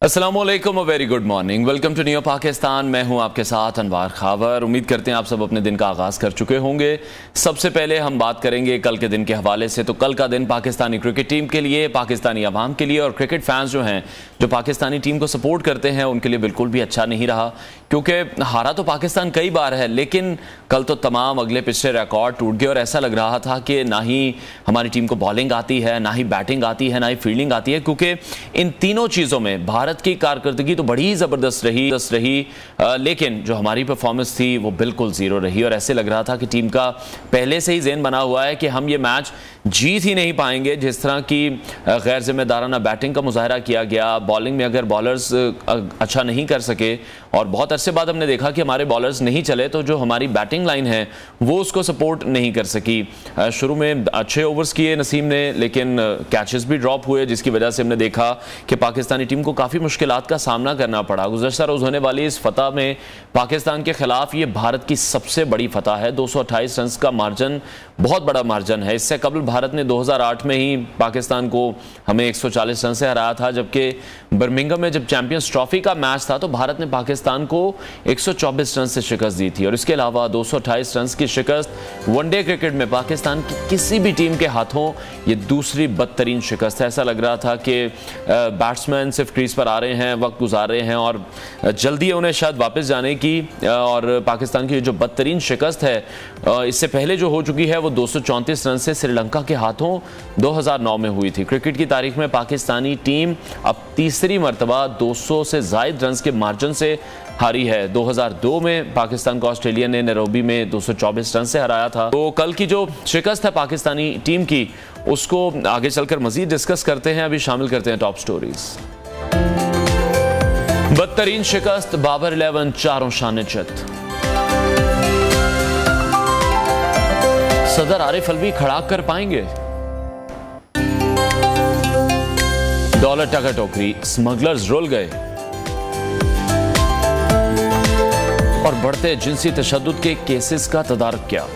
अस्सलाम वालेकुम और very good morning. Welcome to new Pakistan. मैं हूं आपके साथ अनवार खावर। उम्मीद करते हैं आप सब अपने दिन का आगाज़ कर चुके होंगे। सबसे पहले हम बात करेंगे कल के दिन के हवाले से। तो कल का दिन पाकिस्तानी क्रिकेट टीम के लिए, पाकिस्तानी अवाम के लिए और क्रिकेट फैंस जो हैं, जो पाकिस्तानी टीम को सपोर्ट करते हैं, उनके लिए बिल्कुल भी अच्छा नहीं रहा। क्योंकि हारा तो पाकिस्तान कई बार है, लेकिन कल तो तमाम अगले पिछले रिकॉर्ड टूट गए और ऐसा लग रहा था कि ना ही हमारी टीम को बॉलिंग आती है, ना ही बैटिंग आती है, ना ही फील्डिंग आती है। क्योंकि इन तीनों चीज़ों में भारत की कारकर्दगी तो बड़ी ज़बरदस्त रही, लेकिन जो हमारी परफॉर्मेंस थी वो बिल्कुल ज़ीरो रही। और ऐसे लग रहा था कि टीम का पहले से ही ज़हन बना हुआ है कि हम ये मैच जीत ही नहीं पाएंगे। जिस तरह की गैर जिम्मेदाराना बैटिंग का मुजाहरा किया गया, बॉलिंग में अगर बॉलर्स अच्छा नहीं कर सके और बहुत अरसे बाद हमने देखा कि हमारे बॉलर्स नहीं चले, तो जो हमारी बैटिंग लाइन है वो उसको सपोर्ट नहीं कर सकी। शुरू में अच्छे ओवर्स किए नसीम ने, लेकिन कैचेस भी ड्रॉप हुए, जिसकी वजह से हमने देखा कि पाकिस्तानी टीम को काफ़ी मुश्किलात का सामना करना पड़ा। गुज़श्ता रोज़ होने वाली इस फतह में पाकिस्तान के खिलाफ ये भारत की सबसे बड़ी फतह है। 228 रन का मार्जिन बहुत बड़ा मार्जिन है। इससे कबल भारत ने 2008 में ही पाकिस्तान को हमें 140 रन से हराया था, जबकि बर्मिंघम में जब चैंपियंस ट्रॉफी का मैच था तो भारत ने पाकिस्तान को 124 रन से शिकस्त दी थी। और इसके अलावा 228 रन की शिकस्त वनडे क्रिकेट में पाकिस्तान की किसी भी टीम के हाथों ये दूसरी बदतरीन शिकस्त है। ऐसा लग रहा था कि बैट्समैन सिर्फ क्रीज पर आ रहे हैं, वक्त गुजार रहे हैं और जल्दी उन्हें शायद वापस जाने की। और पाकिस्तान की जो बदतरीन शिकस्त है इससे पहले जो हो चुकी है वो 234 रन से श्रीलंका के हाथों 2009 में हुई थी। क्रिकेट की तारीख में पाकिस्तानी टीम अब तीसरी मरतबा 200 से ज़ायद रन के मार्जिन से हारी है। 2002 में पाकिस्तान को ऑस्ट्रेलिया ने नैरोबी में 224 रन से हराया था। तो कल की जो शिकस्त है पाकिस्तानी टीम की, उसको आगे चलकर मजीद डिस्कस करते हैं। अभी शामिल करते हैं टॉप स्टोरीज। बदतरीन शिकस्त, बाबर 11 चारों शान चित। सदर आरिफ अलवी खड़ा कर पाएंगे? डॉलर टका टोकरी, स्मगलर्स रुल गए और बढ़ते जिनसी तशद्दुद के केसेस का तदारक क्या?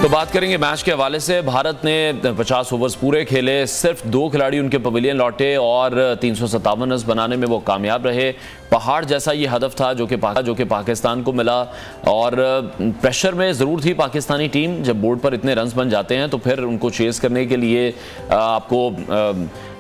तो बात करेंगे मैच के हवाले से। भारत ने 50 ओवर्स पूरे खेले, सिर्फ 2 खिलाड़ी उनके पवेलियन लौटे और 357 रन बनाने में वो कामयाब रहे। पहाड़ जैसा ये हदफ था जो कि पाकिस्तान को मिला। और प्रेशर में ज़रूर थी पाकिस्तानी टीम। जब बोर्ड पर इतने रन्स बन जाते हैं तो फिर उनको चेस करने के लिए आपको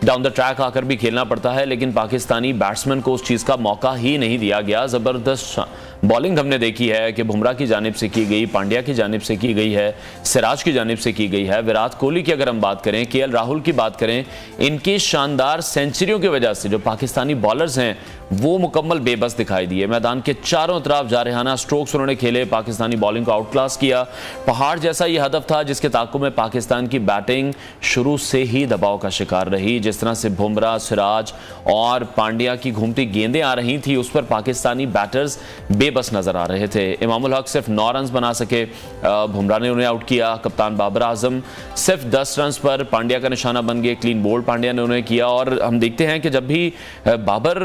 डाउन द ट्रैक आकर भी खेलना पड़ता है, लेकिन पाकिस्तानी बैट्समैन को उस चीज़ का मौका ही नहीं दिया गया। ज़बरदस्त बॉलिंग हमने देखी है कि बुमराह की जानिब से की गई, पांड्या की जानिब से की गई है, सिराज की जानिब से की गई है। विराट कोहली की अगर हम बात करें, केएल राहुल की बात करें, इनकी शानदार सेंचुरियों की वजह से जो पाकिस्तानी बॉलर्स हैं वो मुकम्मल बेबस दिखाई दिए। मैदान के चारों तरफ जारहाना स्ट्रोक्स उन्होंने खेले, पाकिस्तानी बॉलिंग को आउट क्लास किया। पहाड़ जैसा ये हदफ था जिसके ताक़ुब में पाकिस्तान की बैटिंग शुरू से ही दबाव का शिकार रही। जिस तरह से बुमराह, सिराज और पांड्या की घूमती गेंदें आ रही थी, उस पर पाकिस्तानी बैटर्स बेबस नजर आ रहे थे। इमामुल हक सिर्फ 9 रन बना सके, बुमराह ने उन्हें आउट किया। कप्तान बाबर आजम सिर्फ 10 रन पर पांड्या का निशाना बन गए, क्लीन बोल्ड पांड्या ने उन्हें किया। और हम देखते हैं कि जब भी बाबर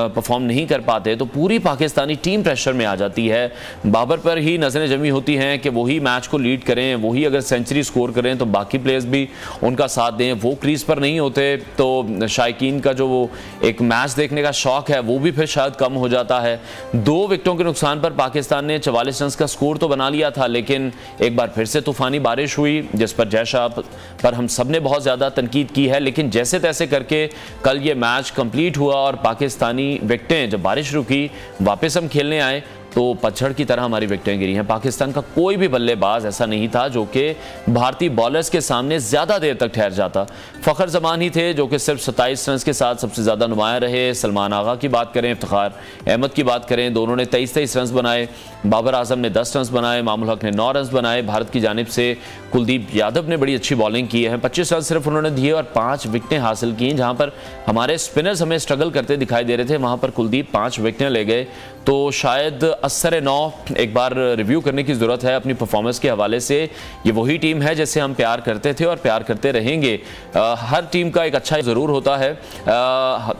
परफॉर्म नहीं कर पाते तो पूरी पाकिस्तानी टीम प्रेशर में आ जाती है। बाबर पर ही नजरें जमी होती हैं कि वही मैच को लीड करें, वही अगर सेंचुरी स्कोर करें तो बाकी प्लेयर्स भी उनका साथ दें। वो क्रीज पर नहीं होते तो शायकीन का जो वो एक मैच देखने का शौक है वो भी फिर शायद कम हो जाता है। 2 विकेटों के नुकसान पर पाकिस्तान ने 44 रन का स्कोर तो बना लिया था, लेकिन एक बार फिर से तूफानी बारिश हुई जिस पर जयशाह पर हम सब ने बहुत ज़्यादा तनकीद की है। लेकिन जैसे तैसे करके कल ये मैच कंप्लीट हुआ और पाकिस्तानी विकेटें जब बारिश रुकी वापस हम खेलने आए तो पतझड़ की तरह हमारी विकेटें गिरी हैं। पाकिस्तान का कोई भी बल्लेबाज ऐसा नहीं था जो कि भारतीय बॉलर्स के सामने ज़्यादा देर तक ठहर जाता। फ़खर जमान ही थे जो कि सिर्फ 27 रन के साथ सबसे ज़्यादा नुमायाँ रहे। सलमान आगा की बात करें, इफ्तिखार अहमद की बात करें, दोनों ने 23 रन बनाए। बाबर आजम ने 10 रन बनाए, इमामुल हक ने 9 रन बनाए। भारत की जानिब से कुलदीप यादव ने बड़ी अच्छी बॉलिंग की है, 25 रन सिर्फ उन्होंने दिए और 5 विकेटें हासिल की। जहाँ पर हमारे स्पिनर्स हमें स्ट्रगल करते दिखाई दे रहे थे, वहाँ पर कुलदीप 5 विकेटें ले गए। तो शायद असर नौ एक बार रिव्यू करने की ज़रूरत है अपनी परफॉर्मेंस के हवाले से। ये वही टीम है जैसे हम प्यार करते थे और प्यार करते रहेंगे। हर टीम का एक अच्छा ज़रूर होता है,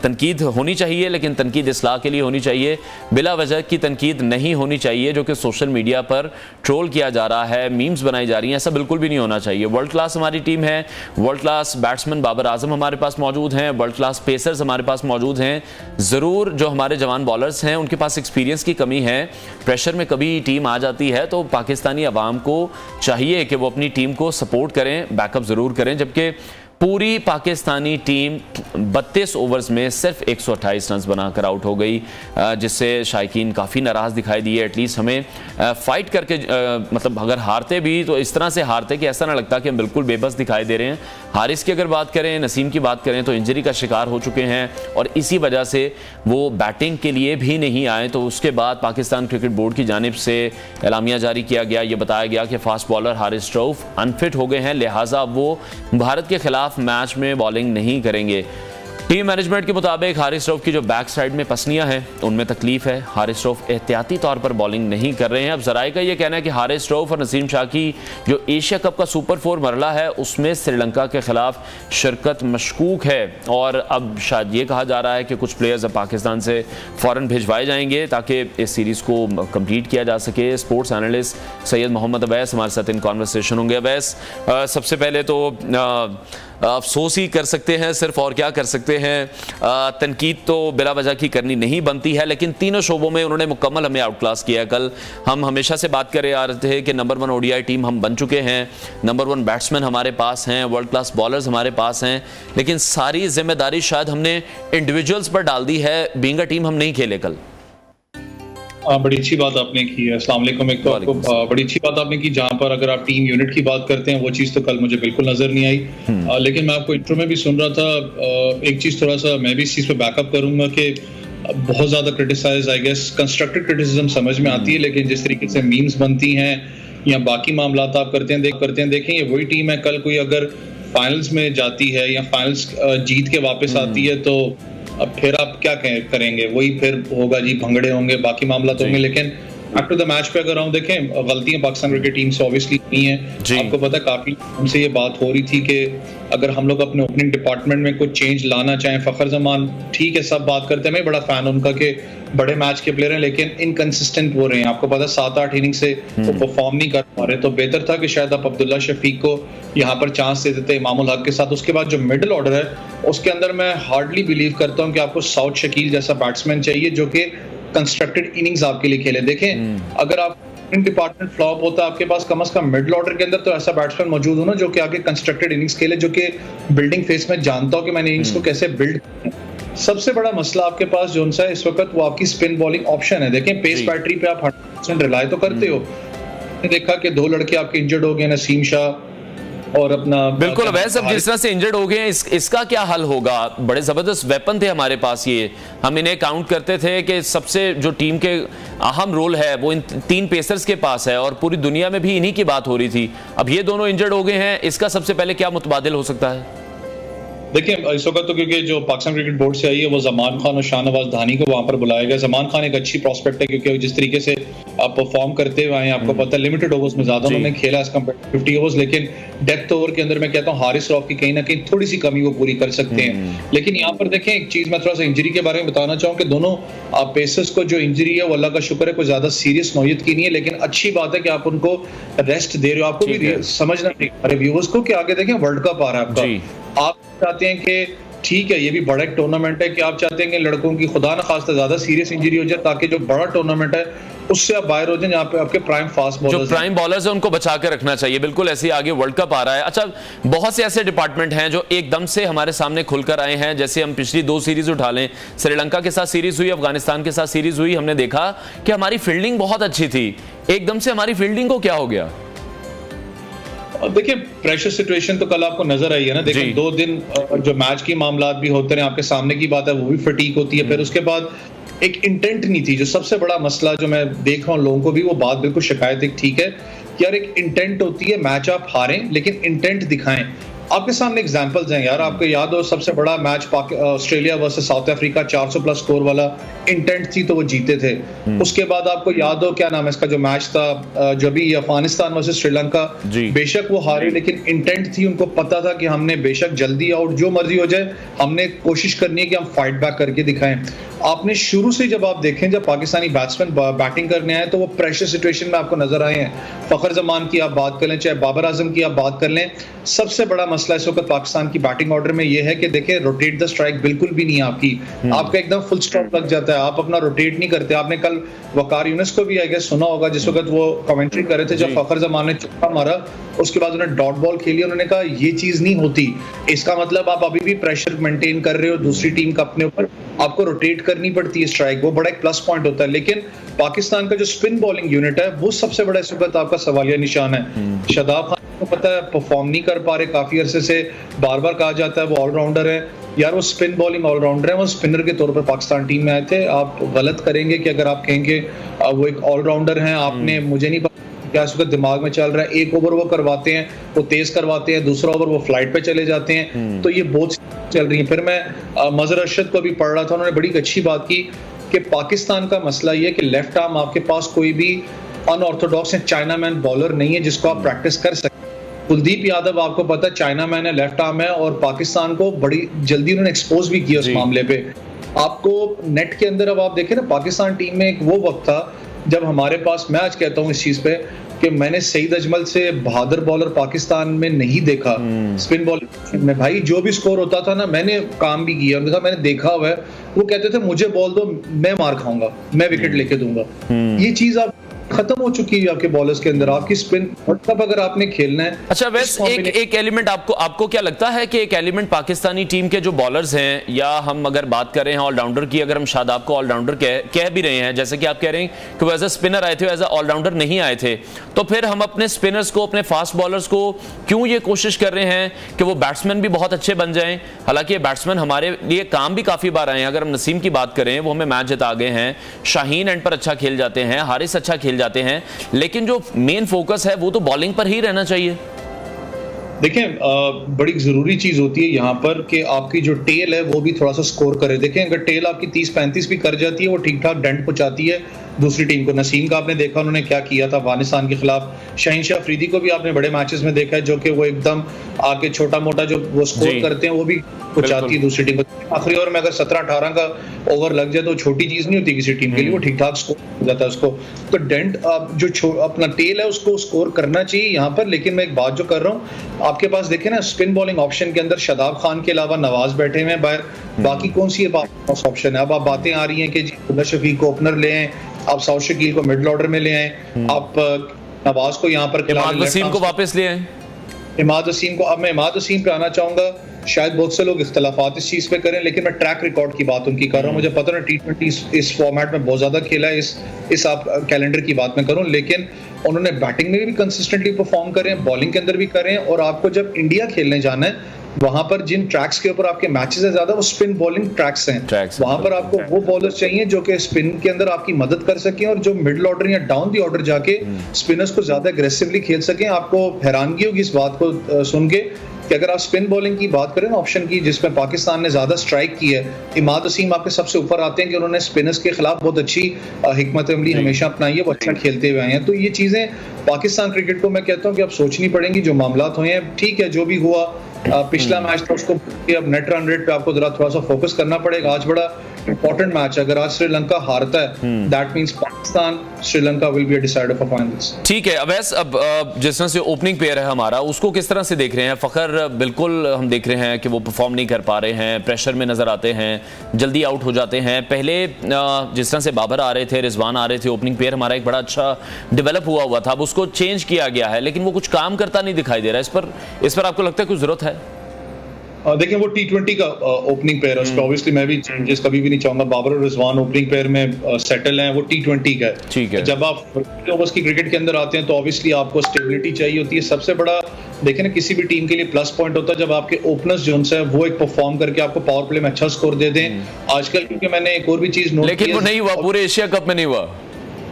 तनकीद होनी चाहिए, लेकिन तनकीद इस्लाह के लिए होनी चाहिए। बिला वजह की तनकीद नहीं होनी चाहिए, जो कि सोशल मीडिया पर ट्रोल किया जा रहा है, मीम्स बनाई जा रही हैं, ऐसा बिल्कुल भी नहीं होना चाहिए। वर्ल्ड क्लास हमारी टीम है, world class batsman Babar Azam हमारे पास मौजूद हैं, वर्ल्ड क्लास पेसर्स हमारे पास मौजूद हैं। ज़रूर जो हमारे जवान बॉलर्स हैं उनके पास एक्सपीरियंस की कमी है, प्रेशर में कभी टीम आ जाती है, तो पाकिस्तानी अवाम को चाहिए कि वो अपनी टीम को सपोर्ट करें, बैकअप ज़रूर करें। जबकि पूरी पाकिस्तानी टीम 32 ओवर्स में सिर्फ 128 रन बनाकर आउट हो गई, जिससे शायकीन काफ़ी नाराज़ दिखाई दिए। एटलीस्ट हमें फाइट करके मतलब अगर हारते भी तो इस तरह से हारते कि ऐसा ना लगता कि हम बिल्कुल बेबस दिखाई दे रहे हैं। हारिस की अगर बात करें, नसीम की बात करें तो इंजरी का शिकार हो चुके हैं और इसी वजह से वो बैटिंग के लिए भी नहीं आए। तो उसके बाद पाकिस्तान क्रिकेट बोर्ड की जानिब से एलामिया जारी किया गया, ये बताया गया कि fast bowler Haris Rauf unfit हो गए हैं, लिहाजा वो भारत के खिलाफ मैच में बॉलिंग नहीं करेंगे। टीम मैनेजमेंट के मुताबिक हारिस रऊफ की जो बैक साइड में पसलियां हैं उनमें तकलीफ है। हारिस रऊफ एहतियाती तौर पर बॉलिंग नहीं कर रहे हैं। अब जराए का ये कहना है कि हारिस रऊफ और नसीम शाह की जो एशिया कप का सुपर 4 मरला है उसमें श्रीलंका के खिलाफ शिरकत मशकूक है, और अब शायद ये कहा जा रहा है कि कुछ प्लेयर्स अब पाकिस्तान से फ़ौरन भिजवाए जाएंगे ताकि इस सीरीज़ को कंप्लीट किया जा सके। स्पोर्ट्स एनालिस्ट सैयद मोहम्मद अवैस हमारे साथ इन कॉन्वर्सेशन होंगे। अवैस, सबसे पहले तो अफसोस ही कर सकते हैं सिर्फ, और क्या कर सकते हैं। तनकीद तो बिला वजह की करनी नहीं बनती है, लेकिन तीनों शोबों में उन्होंने मुकम्मल हमें आउट क्लास किया। कल हम हमेशा से बात कर आ रहे थे कि नंबर 1 ओडीआई टीम हम बन चुके हैं, नंबर 1 बैट्समैन हमारे पास हैं, वर्ल्ड क्लास बॉलर्स हमारे पास हैं, लेकिन सारी जिम्मेदारी शायद हमने इंडिविजुअल्स पर डाल दी है। बीइंग अ टीम हम नहीं खेले कल। बड़ी अच्छी बात आपने की है। अस्सलाम वालेकुम। एक तो आपको बड़ी अच्छी बात आपने की, जहां पर अगर आप टीम यूनिट की बात करते हैं वो चीज़ तो कल मुझे बिल्कुल नजर नहीं आई। लेकिन मैं आपको इंट्रो में भी सुन रहा था, एक चीज़ थोड़ा सा मैं भी इस चीज़ पे बैकअप करूंगा कि बहुत ज़्यादा criticize I guess constructive criticism समझ में आती है, लेकिन जिस तरीके से मीम्स बनती हैं या बाकी मामला आप करते हैं देखें, ये वही टीम है कल कोई अगर फाइनल्स में जाती है या फाइनल्स जीत के वापस आती है तो अब फिर आप क्या करेंगे, वही फिर होगा जी, भंगड़े होंगे, बाकी मामला तो होंगे। लेकिन आफ्टर द मैच पे अगर हम देखें, गलतियां पाकिस्तान क्रिकेट टीम से ऑब्वियसली नहीं है। आपको पता है काफी हमसे ये बात हो रही थी कि अगर हम लोग अपने ओपनिंग डिपार्टमेंट में कुछ चेंज लाना चाहें, फखर जमान ठीक है सब बात करते हैं, मैं बड़ा फैन उनका कि बड़े मैच के प्लेयर हैं, लेकिन इनकंसिस्टेंट हो रहे हैं। आपको पता है 7-8 इनिंग से वो परफॉर्म नहीं कर पा रहे, तो बेहतर था कि शायद आप अब्दुल्ला शफीक को यहाँ पर चांस दे देते इमामुल हक के साथ। उसके बाद जो मिडिल ऑर्डर है उसके अंदर मैं हार्डली बिलीव करता हूँ कि आपको साउथ शकील जैसा बैट्समैन चाहिए जो कि कंस्ट्रक्टेड इनिंग्स आपके लिए खेले। देखें अगर आप डिपार्टमेंट फ्लॉप होता है, आपके पास कम से कम मिडिल ऑर्डर के अंदर तो ऐसा बैट्समैन मौजूद हो ना जो कि आगे कंस्ट्रक्टेड इनिंग्स खेले, जो कि बिल्डिंग फेस में जानता हो कि मैंने इनिंग्स को कैसे बिल्ड। सबसे बड़ा मसला आपके पास जो सा है इस वक्त वो आपकी स्पिन बॉलिंग ऑप्शन है। देखें पेस बैटरी पे आप 100% रिलाय तो करते हो, देखा कि 2 लड़के आपके इंजर्ड हो गए, नसीम शाह और अपना बिल्कुल वैसे अब जिस तरह से इंजर्ड हो गए हैं, इसका क्या हल होगा? बड़े जबरदस्त वेपन थे हमारे पास, ये हम इन्हें काउंट करते थे कि सबसे जो टीम के अहम रोल है वो इन 3 पेसर्स के पास है और पूरी दुनिया में भी इन्हीं की बात हो रही थी। अब ये दोनों इंजर्ड हो गए हैं, इसका सबसे पहले क्या मुतबादिल हो सकता है? देखिए इस वक्त तो क्योंकि जो पाकिस्तान क्रिकेट बोर्ड से आई है वो जमान खान और शाहनवाज धानी को वहां पर बुलाया गया। जमान खान एक अच्छी प्रोस्पेक्ट है क्योंकि जिस तरीके से आप परफॉर्म करते हुए हैं, आपको पता है लिमिटेड ओवर्स में ज्यादा उन्होंने खेला एज कम्पेयर 50 ओवर्स, लेकिन डेप्थ ओवर के अंदर मैं कहता हूँ हारिस रऊफ की कहीं ना कहीं थोड़ी सी कमी वो पूरी कर सकते हैं। लेकिन यहाँ पर देखें एक चीज मैं थोड़ा सा इंजरी के बारे में बताना चाहूँ कि दोनों पेसर्स को जो इंजरी है वो अल्लाह का शुक्र है कोई ज्यादा सीरियस नौयत की नहीं है, लेकिन अच्छी बात है कि आप उनको रेस्ट दे रहे हो। आपको भी समझना चाहिए व्यूअर्स को कि आगे देखें वर्ल्ड कप आ रहा है आपका, आप चाहते हैं कि ठीक है ये भी बड़ा एक टूर्नामेंट है कि आप चाहते हैं कि लड़कों की खुदा न खास्ता ज्यादा सीरियस इंजरी हो जाए ताकि जो बड़ा टूर्नामेंट है उससे आप बाहर हो जाए, जहाँ पे आपके प्राइम फास्ट बॉलर्स जो प्राइम बॉलर्स हैं उनको बचा के रखना चाहिए। बिल्कुल ऐसे ही आगे वर्ल्ड कप आ रहा है। अच्छा, बहुत से ऐसे डिपार्टमेंट हैं जो एकदम से हमारे सामने खुलकर आए हैं, जैसे हम पिछली 2 सीरीज उठा लें, श्रीलंका के साथ सीरीज हुई, अफगानिस्तान के साथ सीरीज हुई, हमने देखा कि हमारी फील्डिंग बहुत अच्छी थी, एकदम से हमारी फील्डिंग को क्या हो गया? देखिए प्रेशर सिचुएशन तो कल आपको नजर आई है ना। देखिए 2 दिन जो मैच की मामलात भी होते रहे, आपके सामने की बात है वो भी फटीक होती है। फिर उसके बाद एक इंटेंट नहीं थी, जो सबसे बड़ा मसला जो मैं देख रहा हूँ लोगों को भी वो बात बिल्कुल शिकायत एक ठीक है कि यार एक इंटेंट होती है, मैच आप हारें लेकिन इंटेंट दिखाएं। आपके सामने एग्जांपल्स हैं यार। आपको याद हो सबसे बड़ा match Australia versus south Africa 400 plus score वाला, इंटेंट थी तो वो जीते थे। उसके बाद आपको याद हो क्या नाम है इसका जो मैच था जो भी अफगानिस्तान वर्सेस श्रीलंका, बेशक वो हारे लेकिन इंटेंट थी, उनको पता था कि हमने बेशक जल्दी आउट जो मर्जी हो जाए हमने कोशिश करनी है कि हम फाइट बैक करके दिखाएं। आपने शुरू से जब आप देखें जब पाकिस्तानी बैट्समैन बैटिंग करने आए तो वो प्रेशर सिचुएशन में आपको नजर आए हैं। फखर जमान की आप बात कर लें, चाहे बाबर आजम की आप बात कर लें, सबसे बड़ा मसला इस वक्त पाकिस्तान की बैटिंग ऑर्डर में ये है कि देखिए रोटेट द स्ट्राइक बिल्कुल भी नहीं है आपकी, आपका एकदम फुल स्टॉप लग जाता है, आप अपना रोटेट नहीं करते। आपने कल वकार यूनिस को भी आई गेस सुना होगा जिस वक्त वो कमेंट्री कर रहे थे जब फखर जमान ने चौका मारा, उसके बाद उन्होंने डॉट बॉल खेली, उन्होंने कहा ये चीज नहीं होती, इसका मतलब आप अभी भी प्रेशर मेंटेन कर रहे हो दूसरी टीम का अपने ऊपर, आपको रोटेट करनी पड़ती है स्ट्राइक, वो बड़ा एक प्लस पॉइंट होता है। लेकिन पाकिस्तान का जो स्पिन बॉलिंग यूनिट है वो सबसे बड़ा इस वक्त आपका सवालिया निशान है। शादाब खान को पता है परफॉर्म नहीं कर पा रहे काफी अरसे से, बार बार कहा जाता है वो ऑलराउंडर है, यार वो स्पिन बॉलिंग ऑलराउंडर है, वो स्पिनर के तौर पर पाकिस्तान टीम में आए थे। आप गलत करेंगे कि अगर आप कहेंगे वो एक ऑलराउंडर हैं, आपने मुझे नहीं पता क्या इस वक्त दिमाग में चल रहा है, एक ओवर वो करवाते हैं वो तेज करवाते हैं, दूसरा ओवर वो फ्लाइट पे चले जाते हैं, तो ये बहुत चल रही है। फिर मैं मजहर अरशद को भी पढ़ रहा था, उन्होंने बड़ी अच्छी बात की कि पाकिस्तान का मसला ये है कि लेफ्ट आर्म आपके पास कोई भी अनऑर्थोडॉक्स या चाइना मैन बॉलर नहीं है जिसको आप प्रैक्टिस कर सकते। कुलदीप यादव आपको पता है चाइना मैन है, लेफ्ट आर्म है, और पाकिस्तान को बड़ी जल्दी उन्होंने एक्सपोज भी किया उस मामले पे। आपको नेट के अंदर अब आप देखें ना, पाकिस्तान टीम में एक वो वक्त था जब हमारे पास, मैं आज कहता हूँ इस चीज पे कि मैंने सईद अजमल से बहादुर बॉलर पाकिस्तान में नहीं देखा स्पिन बॉलिंग में। भाई जो भी स्कोर होता था ना, मैंने काम भी किया, मैंने देखा हुआ है, वो कहते थे मुझे बॉल दो मैं मार खाऊंगा, मैं विकेट लेके दूंगा। ये चीज आप खत्म हो चुकी है आपके बॉलर्स के अंदर, आपकी स्पिन मतलब अगर आपने खेलना है। अच्छा वैसे एक एलिमेंट आपको क्या लगता है कि एक एलिमेंट पाकिस्तानी टीम के जो बॉलर्स हैं, या हम अगर बात कर रहे हैं ऑलराउंडर की, अगर हम शादाब को ऑलराउंडर कह भी रहे हैं, जैसे कि आप कह रहे हैं कि वो एज अ स्पिनर आए थे, एज अ ऑलराउंडर नहीं आए थे, तो फिर हम अपने स्पिनर्स को, अपने फास्ट बॉलर्स को क्यों ये कोशिश कर रहे हैं कि वो बैट्समैन भी बहुत अच्छे बन जाएं? हालांकि ये बैट्समैन हमारे लिए काम भी काफी बार आए हैं। अगर हम नसीम की बात करें, वो हमें मैच जिता गए हैं, शाहीन एंड पर अच्छा खेल जाते हैं, हारिस अच्छा खेल जाते हैं, लेकिन जो मेन फोकस है वो तो बॉलिंग पर ही रहना चाहिए। देखें बड़ी जरूरी चीज होती है यहाँ पर कि आपकी जो टेल है वो भी थोड़ा सा स्कोर करे। देखें अगर टेल आपकी 30-35 भी कर जाती है, वो ठीक ठाक डेंट पहुंचाती है दूसरी टीम को। नसीम का आपने देखा उन्होंने क्या किया था अफगानिस्तान के खिलाफ। शहीन अफरीदी को भी आपने बड़े मैचेस में देखा है जो कि वो एकदम आके छोटा मोटा जो वो स्कोर करते हैं वो भी पहुंचाती है दूसरी टीम को। आखिरी ओवर में अगर 17-18 का ओवर लग जाए तो छोटी चीज नहीं होती किसी टीम के लिए, वो ठीक ठाक स्कोर हो जाता है उसको। तो डेंट जो अपना टेल है उसको स्कोर करना चाहिए यहाँ पर। लेकिन मैं एक बात जो कर रहा हूँ, आपके पास देखें ना स्पिन बॉलिंग ऑप्शन के अंदर शादाब खान के अलावा नवाज बैठे हुए हैं बाहर, बाकी कौन सी ऑप्शन है? अब आप बातें आ रही हैं कि जी शफीक को ओपनर ले आए, आप साउथ शकील को मिडिल ऑर्डर में ले आए, आप नवाज को यहाँ पर इमाद वसीम को वापस ले आए, इमाद वसीम को। अब मैं इमाद वसीम पे आना चाहूंगा, शायद बहुत से लोग इख्तलाफात इस चीज पे करें, लेकिन मैं ट्रैक रिकॉर्ड की बात उनकी कर रहा हूँ। मुझे पता ना T20 इस फॉर्मेट में बहुत ज्यादा खेला है, इस आप कैलेंडर की बात मैं करूँ, लेकिन उन्होंने बैटिंग में भी कंसिस्टेंटली परफॉर्म करें, बॉलिंग के अंदर भी करें। और आपको जब इंडिया खेलने जाना है, वहां पर जिन ट्रैक्स के ऊपर आपके मैचेस है ज्यादा, वो स्पिन बॉलिंग ट्रैक्स हैं। वहां पर आपको वो बॉलर्स चाहिए जो कि स्पिन के अंदर आपकी मदद कर सकें और जो मिडिल ऑर्डर या डाउन दी ऑर्डर जाके स्पिनर्स को ज्यादा एग्रेसिवली खेल सकें। आपको हैरानगी होगी इस बात को सुन के कि अगर आप स्पिन बॉलिंग की बात करें ना ऑप्शन की, जिसमें पाकिस्तान ने ज्यादा स्ट्राइक की है, इमाद वसीम आपके सबसे ऊपर आते हैं कि उन्होंने स्पिनर्स के खिलाफ बहुत अच्छी हिकमत अमली हमेशा अपनाई है, वो अच्छा खेलते हुए आए हैं। तो ये चीजें पाकिस्तान क्रिकेट को मैं कहता हूँ कि अब सोचनी पड़ेंगी। जो मामलात हुए हैं ठीक है, जो भी हुआ पिछला मैच था उसको अब नेट रन रेट पे आपको थोड़ा सा फोकस करना पड़ेगा। आज बड़ा इंपॉर्टेंट मैच है, अगर आज श्रीलंका हारता है that means Pakistan Sri Lanka will be a decider for finals. ठीक है अवैस, अब जिस तरह से ओपनिंग पेयर है हमारा, उसको किस तरह से देख रहे हैं? फखर बिल्कुल हम देख रहे हैं कि वो परफॉर्म नहीं कर पा रहे हैं, प्रेशर में नजर आते हैं, जल्दी आउट हो जाते हैं। पहले जिस तरह से बाबर आ रहे थे, रिजवान आ रहे थे, ओपनिंग पेयर हमारा एक बड़ा अच्छा डेवलप हुआ था, अब उसको चेंज किया गया है, लेकिन वो कुछ काम करता नहीं दिखाई दे रहा है। इस पर आपको लगता है कुछ जरूरत है? देखिए वो T20 का ओपनिंग पेयर है, उसमें ऑब्वियसली मैं भी चेंजेस कभी भी नहीं चाहूंगा। बाबर और रिजवान ओपनिंग पेयर में सेटल हैं, वो T20 का है। ठीक है, जब आप ओवर्स की क्रिकेट के अंदर आते हैं तो ऑब्वियसली आपको स्टेबिलिटी चाहिए होती है। सबसे बड़ा देखें ना किसी भी टीम के लिए प्लस पॉइंट होता है जब आपके ओपनर्स जो है वो एक परफॉर्म करके आपको पावर प्ले में अच्छा स्कोर दे दें। आजकल क्योंकि मैंने एक और भी चीज नोट की, लेकिन वो नहीं हुआ, पूरे एशिया कप में नहीं हुआ।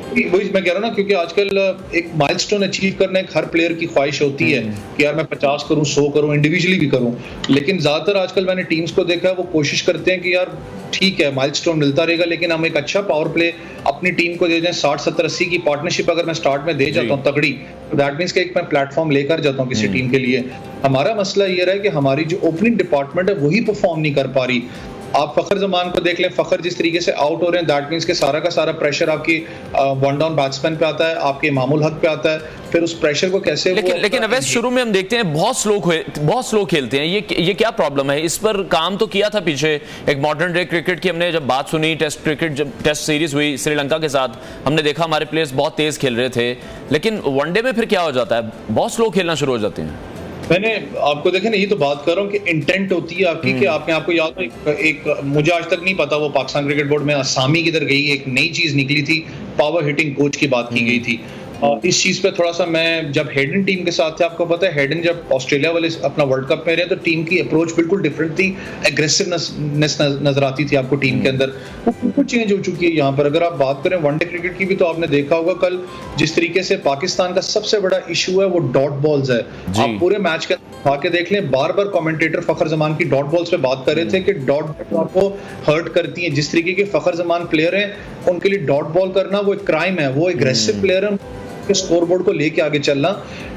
वही मैं कह रहा हूँ ना, क्योंकि आजकल एक माइलस्टोन अचीव करना एक हर प्लेयर की ख्वाहिश होती है कि यार मैं 50 करूँ, 100 करूँ, इंडिविजुअली भी करूँ। लेकिन ज्यादातर आजकल मैंने टीम्स को देखा है, वो कोशिश करते हैं कि यार ठीक है माइलस्टोन मिलता रहेगा, लेकिन हम एक अच्छा पावर प्ले अपनी टीम को दे दें। 60, 70, 80 की पार्टनरशिप अगर मैं स्टार्ट में दे जाता हूँ तगड़ी, तो दैट मींस कि एक मैं प्लेटफॉर्म लेकर जाता हूँ किसी टीम के लिए। हमारा मसला ये रहा है कि हमारी जो ओपनिंग डिपार्टमेंट है वही परफॉर्म नहीं कर पा रही। आप फखर जमान को देख लें, फखर जिस तरीके से आउट हो रहे हैं, दैट मींस के सारा का सारा प्रेशर आपकी वन डाउन बैट्समैन पे आता है, आपके मामूल हक पे आता है। फिर उस प्रेशर को कैसे लेकिन अवैस शुरू में हम देखते हैं बहुत स्लो खेलते हैं। ये क्या प्रॉब्लम है? इस पर काम तो किया था पीछे, एक मॉडर्न डे क्रिकेट की हमने जब बात सुनी, टेस्ट क्रिकेट जब टेस्ट सीरीज हुई श्रीलंका के साथ, हमने देखा हमारे प्लेयर्स बहुत तेज खेल रहे थे, लेकिन वनडे में फिर क्या हो जाता है? बहुत स्लो खेलना शुरू हो जाते हैं। मैंने आपको देखे ना, ये तो बात कर रहा हूँ कि इंटेंट होती है आपकी कि आपने, आपको याद हो एक मुझे आज तक नहीं पता वो पाकिस्तान क्रिकेट बोर्ड में असामी किधर गई, एक नई चीज निकली थी, पावर हिटिंग कोच की बात की गई थी। इस चीज पे थोड़ा सा मैं जब हेडन टीम के साथ थे, आपको पता है हेडन जब ऑस्ट्रेलिया वाले अपना वर्ल्ड कप में रहे तो टीम की अप्रोच बिल्कुल डिफरेंट थी, एग्रेसिवनेस नजर आती थी आपको टीम के अंदर। वो बिल्कुल चेंज हो चुकी है यहाँ पर। अगर आप बात करें वनडे क्रिकेट की भी, तो आपने देखा होगा कल जिस तरीके से पाकिस्तान का सबसे बड़ा इशू है वो डॉट बॉल्स है। आप पूरे मैच के आके देख लें, बार बार कमेंटेटर फखर जमान की डॉट बॉल्स पे बात कर रहे थे कि डॉट बॉल आपको हर्ट करती है। जिस तरीके के फखर जमान प्लेयर हैं, उनके लिए डॉट बॉल करना वो एक क्राइम है। वो एग्रेसिव प्लेयर है, स्कोरबोर्ड को लेके आगे चलना।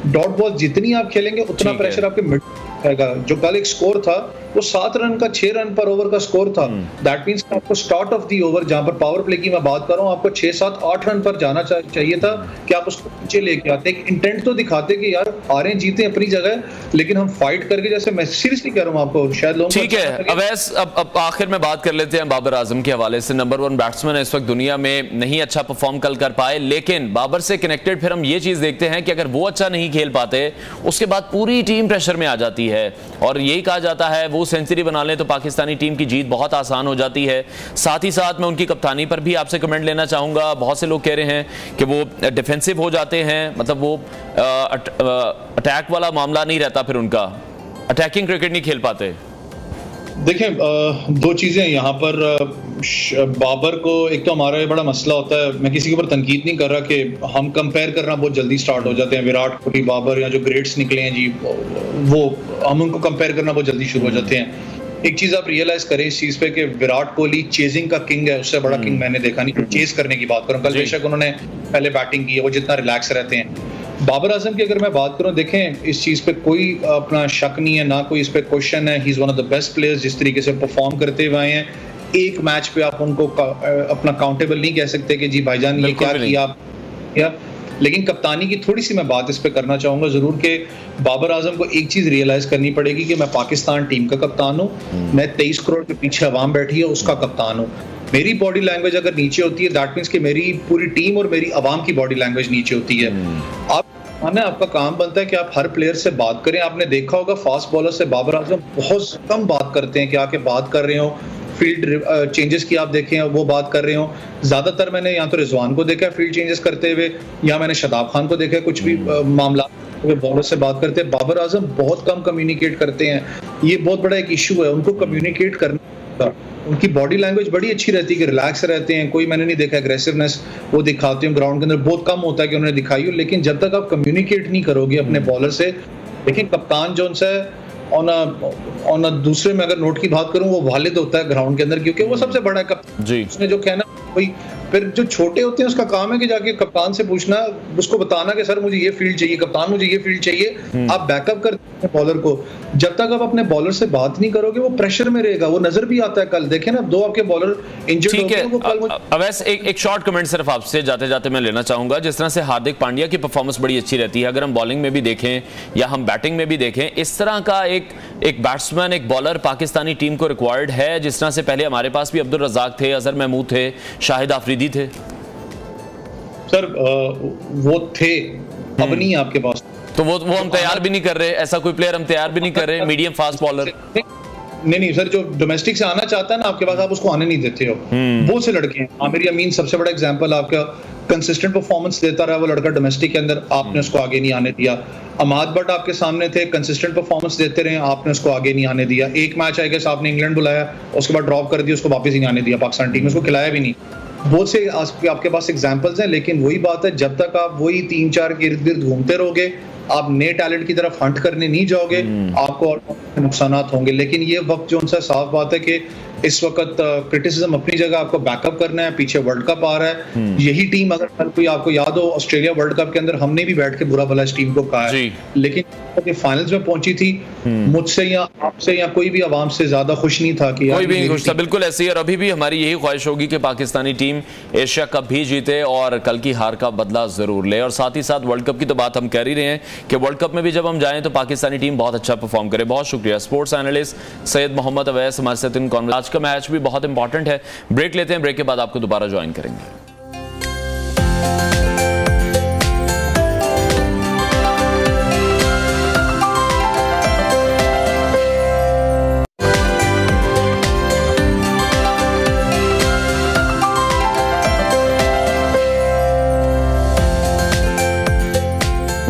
डॉट बॉल जितनी आप खेलेंगे उतना प्रेशर आपके मिड आएगा। जो कल एक स्कोर था वो 7 रन का 6 रन पर ओवर का स्कोर था। दैट मींस आपको स्टार्ट ऑफ दी ओवर, जहां पर पावर प्ले की मैं बात कर रहा हूं, आपको 6, 7, 8 रन पर जाना चाहिए था कि आप उसको नीचे लेके आते। एक इंटेंट तो दिखाते कि यार आ रहे हैं, जीते अपनी जगह, लेकिन हम फाइट करके, जैसे मैं सीरियसली कह रहा हूं आपको, शायद लोग ठीक है। अवैस, अब आखिर में बात कर लेते हैं बाबर आजम के हवाले से। नंबर 1 बैट्समैन है इस वक्त दुनिया में, नहीं अच्छा परफॉर्म कल कर पाए, लेकिन बाबर से कनेक्टेड फिर हम ये चीज देखते हैं कि अगर वो अच्छा नहीं खेल पाते, उसके बाद पूरी टीम प्रेशर में आ जाती है और यही कहा जाता है वो सेंचुरी बना लें तो पाकिस्तानी टीम की जीत बहुत आसान हो जाती है। साथ ही साथ मैं उनकी कप्तानी पर भी आपसे कमेंट लेना चाहूंगा। बहुत से लोग कह रहे हैं कि वो डिफेंसिव हो जाते हैं, मतलब वो अटैक वाला मामला नहीं रहता, फिर उनका अटैकिंग क्रिकेट नहीं खेल पाते। देखें, दो चीजें यहाँ पर। बाबर को एक तो हमारा बड़ा मसला होता है, मैं किसी के ऊपर तनकीद नहीं कर रहा कि हम कंपेयर करना बहुत जल्दी स्टार्ट हो जाते हैं। विराट कोहली, बाबर या जो ग्रेट्स निकले हैं जी, वो हम उनको कंपेयर करना बहुत जल्दी शुरू हो जाते हैं। एक चीज आप रियलाइज करें इस चीज पे कि विराट कोहली चेजिंग का किंग है, उससे बड़ा किंग मैंने देखा नहीं। चेज करने की बात करूं, कल बेशक उन्होंने पहले बैटिंग की है, वो जितना रिलैक्स रहते हैं। बाबर आजम की अगर मैं बात करूं, देखें इस चीज पे कोई अपना शक नहीं है, ना कोई इस पे क्वेश्चन है। He is one of the best players. जिस तरीके से परफॉर्म करते हुए आए हैं, एक मैच पे आप उनको अपना काउंटेबल नहीं कह सकते कि जी भाईजान ये क्या किया या। लेकिन कप्तानी की थोड़ी सी मैं बात इस पे करना चाहूंगा जरूर कि बाबर आजम को एक चीज रियलाइज करनी पड़ेगी कि मैं पाकिस्तान टीम का कप्तान हूं, मैं 23 करोड़ के पीछे अवाम बैठी है उसका कप्तान हूं। मेरी बॉडी लैंग्वेज अगर नीचे होती है, दैट मींस कि मेरी पूरी टीम और मेरी अवाम की बॉडी लैंग्वेज नीचे होती है। आपका काम बनता है कि आप हर प्लेयर से बात करें। आपने देखा होगा फास्ट बॉलर से बाबर आजम बहुत कम बात करते हैं कि आके बात कर रहे हो, फील्ड चेंजेस की आप देखें वो बात कर रहे हो। ज्यादातर मैंने यहाँ तो रिजवान को देखा है फील्ड चेंजेस करते हुए, या मैंने शदाब खान को देखा है कुछ भी मामला बॉलर से बात करते हैं। बाबर आजम बहुत कम कम्युनिकेट करते हैं, ये बहुत बड़ा एक इशू है। उनको कम्युनिकेट करना, उनकी बॉडी लैंग्वेज बड़ी अच्छी रहती है कि रिलैक्स रहते हैं, कोई मैंने नहीं देखा एग्रेसिवनेस वो दिखाते हैं ग्राउंड के अंदर, बहुत कम होता है कि उन्होंने दिखाई हो। लेकिन जब तक आप कम्युनिकेट नहीं करोगे अपने बॉलर से, लेकिन कप्तान जो उनसे ऑन दूसरे में अगर नोट की बात करूं, वो वालिद होता है ग्राउंड के अंदर, क्योंकि वो सबसे बड़ा कप्तान जी। उसने जो कहना कोई, फिर जो छोटे होते हैं उसका काम है कि जाके कप्तान से पूछना, उसको बताना कि सर मुझे ये फील्ड चाहिए, कप्तान मुझे ये फील्ड चाहिए। आप बैकअप करते हैं बॉलर को। जब तक आप अपने बॉलर से बात नहीं करोगे, वो प्रेशर में रहेगा। वो नजर भी आता है, कल देखें ना 2 आपके बॉलर इंजर्ड हो गए। वो कल अवैस एक शॉर्ट कमेंट सिर्फ आपसे जाते जाते मैं लेना चाहूंगा। जिस तरह से हार्दिक पांड्या की परफॉर्मेंस बड़ी अच्छी रहती है, अगर हम बॉलिंग में भी देखें या हम बैटिंग में भी देखें, इस तरह का एक बैट्समैन, एक बॉलर पाकिस्तानी टीम को रिक्वायर्ड है। जिस तरह से पहले हमारे पास भी अब्दुल रज़ाक थे, अजहर महमूद थे, शाहिद आफरीदी थे। सर वो थे, अब नहीं आपके पास, तो वो हम तैयार भी नहीं कर रहे। ऐसा कोई प्लेयर हम तैयार भी नहीं कर रहे, मीडियम फास्ट बॉलर। नहीं सर, जो डोमेस्टिक से आना चाहता है ना आपके पास, आप उसको आने नहीं देते हो। बहुत से लड़के हैं, आमिर अमीन सबसे बड़ा एग्जांपल, आपका कंसिस्टेंट परफॉर्मेंस देता रहा वो लड़का डोमेस्टिक के अंदर, आपने उसको आगे नहीं आने दिया। अमाद बट आपके सामने थे, कंसिस्टेंट परफॉर्मेंस देते रहे, आपने उसको आगे नहीं आने दिया। एक मैच आएगा, आपने इंग्लैंड बुलाया, उसके बाद ड्रॉप कर दिया, उसको वापस नहीं आने दिया पाकिस्तान टीम में, उसको खिलाया भी नहीं। बहुत से आपके पास एग्जांपल्स हैं, लेकिन वही बात है, जब तक आप वही 3-4 के इर्द गिर्द घूमते रहोगे, आप नए टैलेंट की तरफ हंट करने नहीं जाओगे, आपको और नुकसान होंगे। लेकिन ये वक्त जो उनसे साफ बात है कि इस वक्त क्रिटिसिज्म अपनी जगह, आपको बैकअप करना है, पीछे वर्ल्ड कप आ रहा है। यही टीम, अगर कल कोई आपको याद हो ऑस्ट्रेलिया वर्ल्ड कप के अंदर हमने भी बैठ के बुरा भला इस टीम को कहा है, लेकिन फाइनल्स में पहुंची थी, मुझसे या आपसे या कोई भी आवाम से ज्यादा खुश नहीं था कि कोई भी नहीं खुश था, बिल्कुल ऐसे ही। और अभी भी हमारी यही ख्वाहिश होगी कि पाकिस्तानी टीम एशिया कप भी जीते और कल की हार का बदला जरूर ले। और साथ ही साथ वर्ल्ड कप की तो बात हम कर ही रहे हैं कि वर्ल्ड कप में भी जब हम जाएं तो पाकिस्तानी टीम बहुत अच्छा परफॉर्म करे। बहुत शुक्रिया स्पोर्ट्स एनालिस्ट सैयद मोहम्मद अवैस हमारे साथ इन कॉन्फ्रेंस। आज का मैच भी बहुत इंपॉर्टेंट है। ब्रेक लेते हैं, ब्रेक के बाद आपको दोबारा ज्वाइन करेंगे।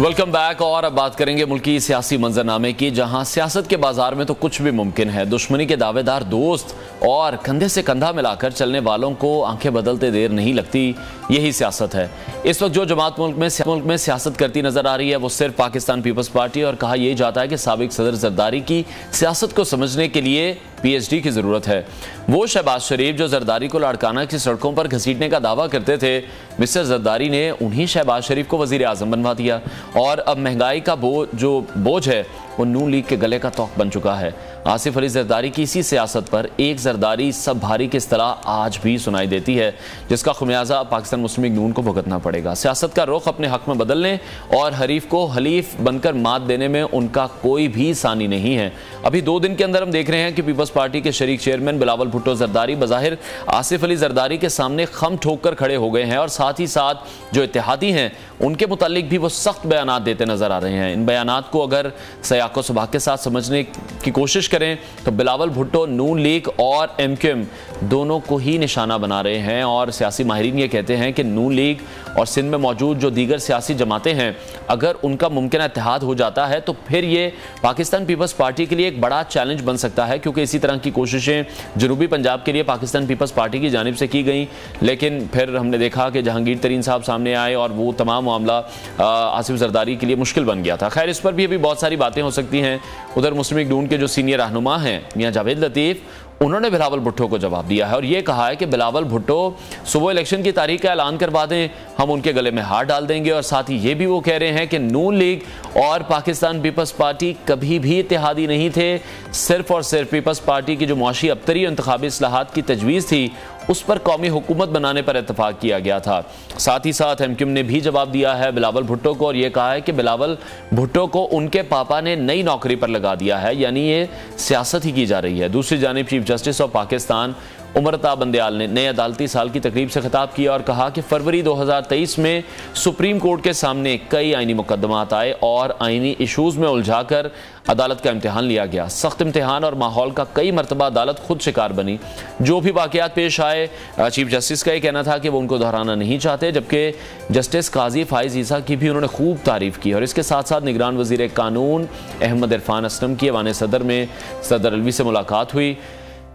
Welcome back. और अब बात करेंगे मुल्की सियासी मंजरनामे की, जहां सियासत के बाजार में तो कुछ भी मुमकिन है। दुश्मनी के दावेदार दोस्त और कंधे से कंधा मिलाकर चलने वालों को आंखें बदलते देर नहीं लगती, यही सियासत है। इस वक्त जो जमात मुल्क में सियासत करती नजर आ रही है वो सिर्फ पाकिस्तान पीपल्स पार्टी। और कहा यह जाता है कि साबिक सदर जरदारी की सियासत को समझने के लिए PhD की जरूरत है। वो शहबाज शरीफ जो जरदारी को लाड़काना की सड़कों पर घसीटने का दावा करते थे, मिस्टर जरदारी ने उन्हीं शहबाज शरीफ को वजीर आजम बनवा दिया। और अब महंगाई का बोझ है वो नून लीग के गले का तौक बन चुका है। आसिफ अली जरदारी की इसी सियासत पर एक जरदारी सब भारी की इस्तिलाह आज भी सुनाई देती है, जिसका खुमियाजा पाकिस्तान मुस्लिम लीग नून को भुगतना पड़ेगा। सियासत का रुख अपने हक में बदलने और हरीफ को हलीफ बनकर मात देने में उनका कोई भी सानी नहीं है। अभी 2 दिन के अंदर हम देख रहे हैं कि पीपल्स पार्टी के शरीक चेयरमैन बिलावल भुट्टो जरदारी बज़ाहिर आसिफ अली जरदारी के सामने खम ठोक कर खड़े हो गए हैं और साथ ही साथ जो इत्तेहादी हैं उनके मुतालिक भी वो सख्त बयानात देते नजर आ रहे हैं। इन बयानात को अगर सयाको सुबह के साथ समझने की कोशिश करें तो बिलावल भुट्टो नून लीग और MQM दोनों को ही निशाना बना रहे हैं। और सियासी माहिरीन ये कहते हैं कि नून लीग और सिंध में मौजूद जो दीगर सियासी जमातें हैं, अगर उनका मुमकिन इत्तेहाद हो जाता है तो फिर ये पाकिस्तान पीपल्स पार्टी के लिए एक बड़ा चैलेंज बन सकता है, क्योंकि इसी तरह की कोशिशें जनूबी पंजाब के लिए पाकिस्तान पीपल्स पार्टी की जानिब से की गई, लेकिन फिर हमने देखा कि जहांगीर तरीन साहब सामने आए और वो तमाम मामला आसिफ जरदारी के लिए मुश्किल बन गया था। खैर, इस पर भी अभी बहुत सारी बातें हो सकती हैं। उधर मुस्लिम लीग नून के जो सीनियर रहनुमा हैं मियां जावेद लतीफ़, उन्होंने बिलावल भुट्टो को जवाब दिया है और ये कहा है कि बिलावल भुट्टो सुबह इलेक्शन की तारीख का ऐलान करवा दें, हम उनके गले में हाथ डाल देंगे। और साथ ही ये भी वो कह रहे हैं कि नून लीग और पाकिस्तान पीपल्स पार्टी कभी भी इत्तेहादी नहीं थे, सिर्फ और सिर्फ पीपल्स पार्टी की जो मुआशी अबतरी और इंतखाबी इस्लाहात की तजवीज़ थी उस पर कौमी हुकूमत बनाने पर इत्तफाक किया गया था। साथ ही साथ MQM ने भी जवाब दिया है बिलावल भुट्टो को और यह कहा है कि बिलावल भुट्टो को उनके पापा ने नई नौकरी पर लगा दिया है, यानी ये सियासत ही की जा रही है। दूसरी जानिब chief justice of Pakistan Umar Ata Bandial ने नए अदालती साल की तकरीब से खिताब किया और कहा कि फरवरी 2023 में सुप्रीम कोर्ट के सामने कई आईनी मुकदमात आए और आईनी इशूज़ में उलझाकर अदालत का इम्तिहान लिया गया। सख्त इम्तिहान और माहौल का कई मरतबा अदालत खुद शिकार बनी। जो भी वाक़यात पेश आए, चीफ जस्टिस का ये कहना था कि वो उनको दोहराना नहीं चाहते, जबकि जस्टिस काजी फाइज ईसा की भी उन्होंने खूब तारीफ़ की। और इसके साथ साथ निगरान वज़ीर कानून अहमद इरफान असलम की ऐवान सदर में सदर अलवी से मुलाकात हुई।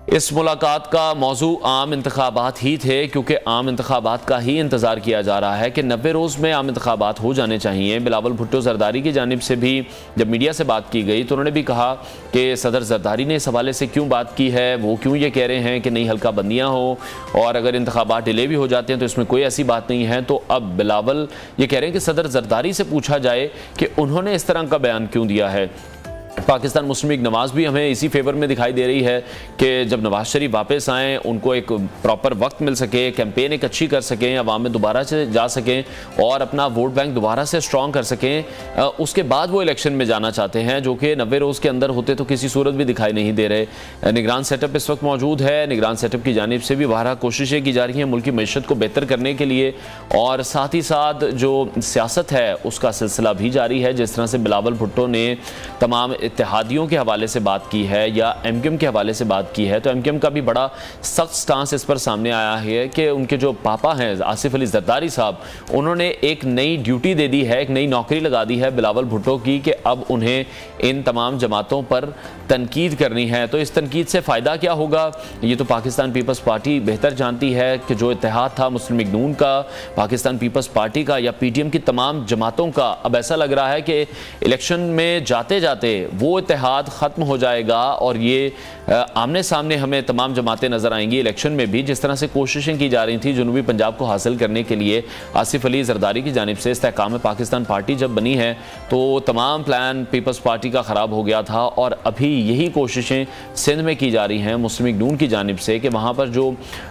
इस मुलाकात का मौजू आम इंतखाबात ही थे, क्योंकि आम इंतखाबात का ही इंतज़ार किया जा रहा है कि 90 रोज़ में आम इंतखाबात हो जाने चाहिए। बिलावल भुट्टो जरदारी की जानिब से भी जब मीडिया से बात की गई तो उन्होंने भी कहा कि सदर जरदारी ने इस हवाले से क्यों बात की है, वो क्यों ये कह रहे हैं कि नई हल्का बंदियाँ हो और अगर इंतखाबात डिले भी हो जाते हैं तो इसमें कोई ऐसी बात नहीं है। तो अब बिलावल ये कह रहे हैं कि सदर जरदारी से पूछा जाए कि उन्होंने इस तरह का बयान क्यों दिया है। पाकिस्तान मुस्लिम लीग नवाज भी हमें इसी फेवर में दिखाई दे रही है कि जब नवाज शरीफ वापस आएँ, उनको एक प्रॉपर वक्त मिल सके, कैंपेन एक अच्छी कर सकें, अवाम में दोबारा से जा सकें और अपना वोट बैंक दोबारा से स्ट्रॉन्ग कर सकें, उसके बाद वो इलेक्शन में जाना चाहते हैं, जो कि 90 रोज़ के अंदर होते तो किसी सूरत भी दिखाई नहीं दे रहे। निगरान सेटअप इस वक्त मौजूद है, निगरान सेटअप की जानिब से भी बारह कोशिशें की जा रही हैं मुल्क की मईशत को बेहतर करने के लिए, और साथ ही साथ जो सियासत है उसका सिलसिला भी जारी है। जिस तरह से बिलावल भुट्टो ने तमाम इत्तेहादियों के हवाले से बात की है या एमक्यूएम के हवाले से बात की है, तो एमक्यूएम का भी बड़ा सख्त स्टांस इस पर सामने आया है कि उनके जो पापा हैं आसिफ अली जरदारी साहब, उन्होंने एक नई ड्यूटी दे दी है, एक नई नौकरी लगा दी है बिलावल भुट्टो की कि अब उन्हें इन तमाम जमातों पर तनकीद करनी है। तो इस तनकीद से फ़ायदा क्या होगा, ये तो पाकिस्तान पीपल्स पार्टी बेहतर जानती है कि जो इत्तेहाद था मुस्लिम लीग नून का, पाकिस्तान पीपल्स पार्टी का या पीटीएम की तमाम जमातों का, अब ऐसा लग रहा है कि इलेक्शन में जाते जाते वो इत्तेहाद ख़त्म हो जाएगा और ये आमने सामने हमें तमाम जमातें नज़र आएंगी इलेक्शन में भी। जिस तरह से कोशिशें की जा रही थी जनूबी पंजाब को हासिल करने के लिए आसिफ अली जरदारी की जानिब से, इस्तेहकाम पाकिस्तान पार्टी जब बनी है तो तमाम प्लान पीपल्स पार्टी का ख़राब हो गया था और अभी यही कोशिशें सिंध में की जा रही हैं मुस्लिम लीग नून की जानिब से कि वहाँ पर जो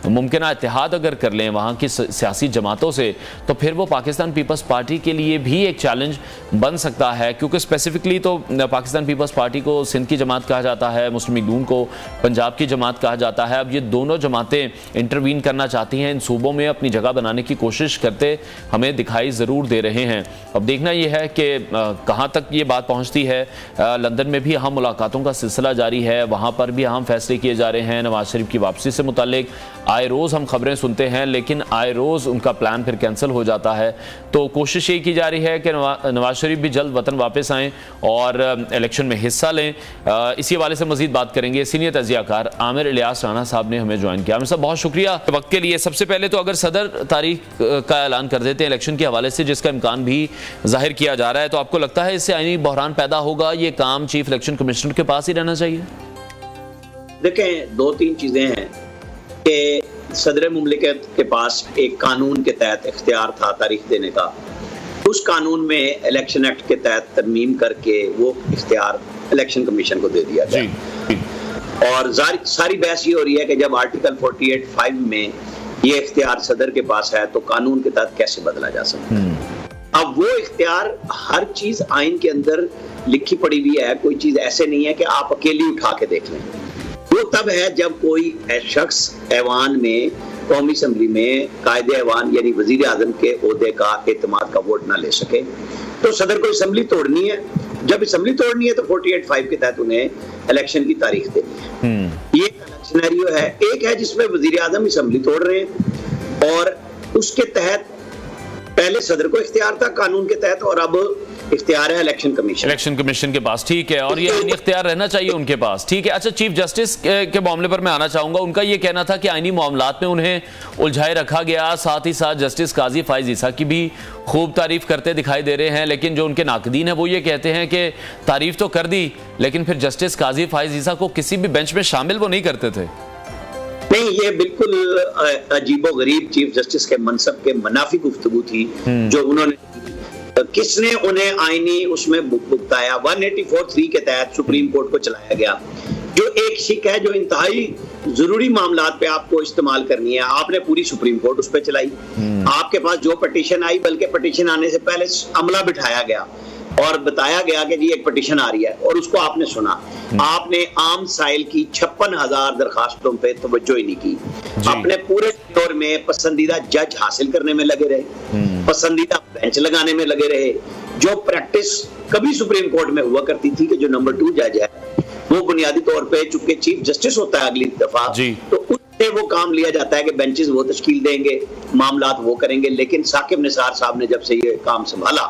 मुमकिन इत्तेहाद अगर कर लें वहाँ की सियासी जमातों से, तो फिर वो पाकिस्तान पीपल्स पार्टी के लिए भी एक चैलेंज बन सकता है, क्योंकि स्पेसिफिकली तो पाकिस्तान पीपल्स पार्टी को सिंध की जमात कहा जाता है, मुस्लिम लीग नून को पंजाब की जमात कहा जाता है। अब ये दोनों जमातें इंटरवीन करना चाहती हैं, इन सूबों में अपनी जगह बनाने की कोशिश करते हमें दिखाई ज़रूर दे रहे हैं। अब देखना यह है कि कहाँ तक ये बात पहुँचती है। लंदन में भी अहम मुलाकातों का सिलसिला जारी है, वहाँ पर भी अहम फैसले किए जा रहे हैं। नवाज शरीफ की वापसी से मुतालिक आए रोज़ हम खबरें सुनते हैं, लेकिन आए रोज़ उनका प्लान फिर कैंसिल हो जाता है। तो कोशिश ये की जा रही है कि नवाज शरीफ भी जल्द वतन वापस आएँ और इलेक्शन में हिस्सा लें। इसी हवाले से मज़ीद बात करेंगे। सीनियर तजियाकार आमिर इलियास राना साहब ने हमें ज्वाइन किया। आमिर साहब बहुत शुक्रिया वक्त के लिए। सबसे पहले तो अगर सदर तारीख का ऐलान कर देते हैं इलेक्शन के हवाले से, जिसका इम्कान भी जाहिर किया जा रहा है, तो आपको लगता है इससे आईनी बहरान पैदा होगा, ये काम चीफ इलेक्शन कमिश्नर के पास ही रहना चाहिए? देखें, दो तीन चीज़ें हैं कि सदर मुमलिकत के पास एक कानून के तहत इख्तियार था तारीख देने का, उस कानून में इलेक्शन एक्ट के तहत तरमीम करके वो इख्तियार इलेक्शन कमीशन को दे दिया गया। और सारी बहस ये हो रही है कि जब आर्टिकल 48(5) में ये इख्तियार सदर के पास है तो कानून के तहत कैसे बदला जा सकता है। अब वो इख्तियार, हर चीज आइन के अंदर लिखी पड़ी हुई है, कोई चीज ऐसे नहीं है कि आप अकेली उठा के देख लें। वो तब है जब कोई शख्स ऐवान में, कौमी असम्बली में कायदे ऐवान यानी वजीर आजम के ओहदे का एतमाद का वोट ना ले सके, तो सदर को असम्बली तोड़नी है। जब असम्बली तोड़नी है तो 48(5) के तहत उन्हें इलेक्शन की तारीख देनी है। ये सिनेरियो है। एक है जिसमें वजीर आजम असम्बली तोड़ रहे हैं और उसके तहत पहले सदर को इख्तियार था कानून के तहत और अब इख्तियार है इलेक्शन कमीशन के पास। ठीक है, और ये इख्तियार रहना चाहिए उनके पास। ठीक है। अच्छा, चीफ जस्टिस के मामले पर मैं आना चाहूंगा। उनका ये कहना था कि आईनी मामलात में उन्हें उलझाए रखा गया। साथ ही साथ जस्टिस काजी फाइज ईसा की भी खूब तारीफ करते दिखाई दे रहे हैं, लेकिन जो उनके नाकदीन है वो ये कहते हैं कि तारीफ तो कर दी, लेकिन फिर जस्टिस काजी फाइज ईसा को किसी भी बेंच में शामिल वो नहीं करते थे। नहीं, ये बिल्कुल अजीबो गरीब चीफ जस्टिस के मनसब के मुनाफी गुफ्तगू थी जो उन्होंने, किसने उन्हें आईनी उसमें भुगताया। 184(3) के तहत सुप्रीम कोर्ट को चलाया गया, जो एक शिक है जो इंतहाई जरूरी मामलात पे आपको इस्तेमाल करनी है। आपने पूरी सुप्रीम कोर्ट उस पर चलाई। आपके पास जो पटिशन आई, बल्कि पटिशन आने से पहले अमला बिठाया गया और बताया गया कि जी एक पटिशन आ रही है और उसको आपने सुना। आपने आम साइल की 56,000 दरखास्तों पे तवज्जो ही नहीं की। अपने पूरे दौर में पसंदीदा जज हासिल करने में लगे रहे, पसंदीदा बेंच लगाने में लगे रहे, जो प्रैक्टिस कभी सुप्रीम कोर्ट में हुआ करती थी कि जो नंबर 2 जज है वो बुनियादी तौर पे चूंकि चीफ जस्टिस होता है अगली दफा, तो उससे वो काम लिया जाता है कि बेंचेस वो तश्कील देंगे, मामलात वो करेंगे। लेकिन साकिब निसार साहब ने जब से ये काम संभाला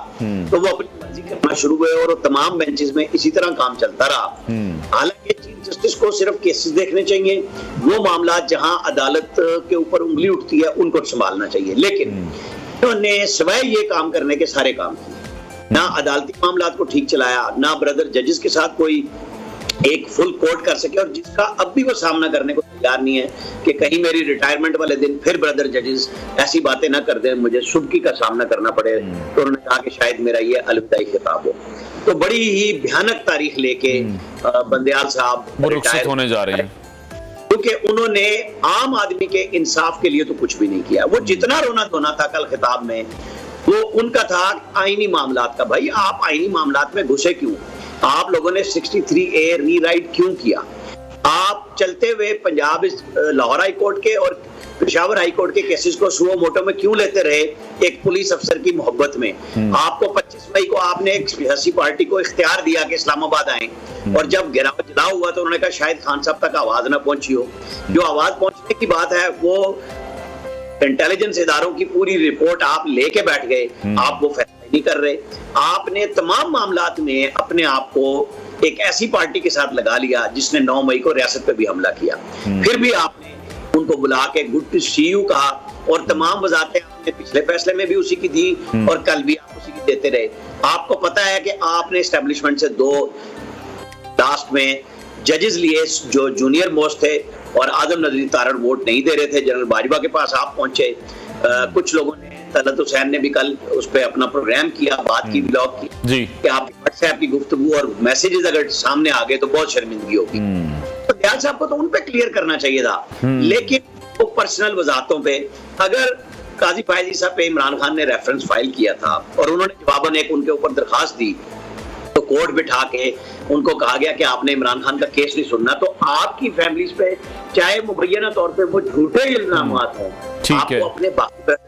तो वो अपनी मर्जी करना शुरू हुए और तमाम बेंचेस में इसी तरह काम चलता रहा। हालांकि चीफ जस्टिस को सिर्फ केसेस देखने चाहिए, वो मामलात जहां अदालत के ऊपर उंगली उठती है उनको संभालना चाहिए। लेकिन उन्होंने सिवाय ये काम करने के सारे काम किए, ना अदालती मामलात को ठीक चलाया, ना ब्रदर जजेस के साथ कोई एक फुल कोर्ट कर सके, और जिसका अब भी वो सामना करने को तैयार नहीं है कि कहीं मेरी रिटायरमेंट वाले दिन फिर ब्रदर जजेस ऐसी बातें ना कर दें, मुझे सुबकी का सामना करना पड़े। तो उन्होंने कहा कि शायद मेरा ये अलविदाई खिताब हो। तो बड़ी ही भयानक तारीख लेके बंदयाल साहब रिटायर होने जा रहे हैं, क्योंकि उन्होंने आम आदमी के इंसाफ के लिए तो कुछ भी नहीं किया। वो जितना रोना धोना था कल खिताब में, वो उनका था आईनी मामलात का। भाई, आप आईनी मामलात में घुसे क्यों? आप लोगों ने 63A रीराइट क्यों किया? आप चलते हुए पंजाब लाहौर हाई कोर्ट के और पेशावर हाई कोर्ट के केसेस को सुओ मोटो में क्यों लेते रहे एक पुलिस अफसर की मोहब्बत में? आपको 25 मई को आपने एक सियासी पार्टी को इख्तियार दिया कि इस्लामाबाद आए, और जब जलाव हुआ तो उन्होंने कहा शायद खान साहब तक आवाज ना पहुंची हो। जो आवाज पहुंचने की बात है वो इंटेलिजेंस इदारों की पूरी रिपोर्ट आप लेके बैठ गए, आप वो फैसला नहीं कर रहे। आपने तमाम मामलात में अपने आप को एक ऐसी पार्टी के साथ लगा लिया जिसने 9 मई को रियासत पे भी हमला किया। फिर भी आपने उनको बुला के गुड टू सी यू कहा, और तमाम वजाहतें आपने पिछले फैसले में भी उसी की दी और कल भी आप उसी की देते रहे। आपको पता है कि आपने एस्टेब्लिशमेंट से 2 लास्ट में जजेस लिए जो जूनियर मोस्ट थे, और आदम नजरी तारण वोट नहीं दे रहे थे। जनरल बाजवा के पास आप पहुंचे, कुछ लोगों ने, तलत हुसैन ने भी कल उस पर अपना प्रोग्राम किया, बात की, ब्लॉग की कि आप व्हाट्सएप की गुफ्तगू और मैसेजेस अगर सामने आ गए तो बहुत शर्मिंदगी होगी। तो दयाल साहब को तो उन पे क्लियर करना चाहिए था, लेकिन वो पर्सनल वजाहतों पे, अगर काजी फायद ईसा पे इमरान खान ने रेफरेंस फाइल किया था और उन्होंने जवाबन एक उनके ऊपर दरखास्त दी, तो कोर्ट बिठा के उनको कहा गया कि आपने इमरान खान का केस नहीं सुनना, तो आपकी फैमिलीज पे चाहे मुबैना तौर पे वो झूठे इल्जामात हों, आपको अपने बाकी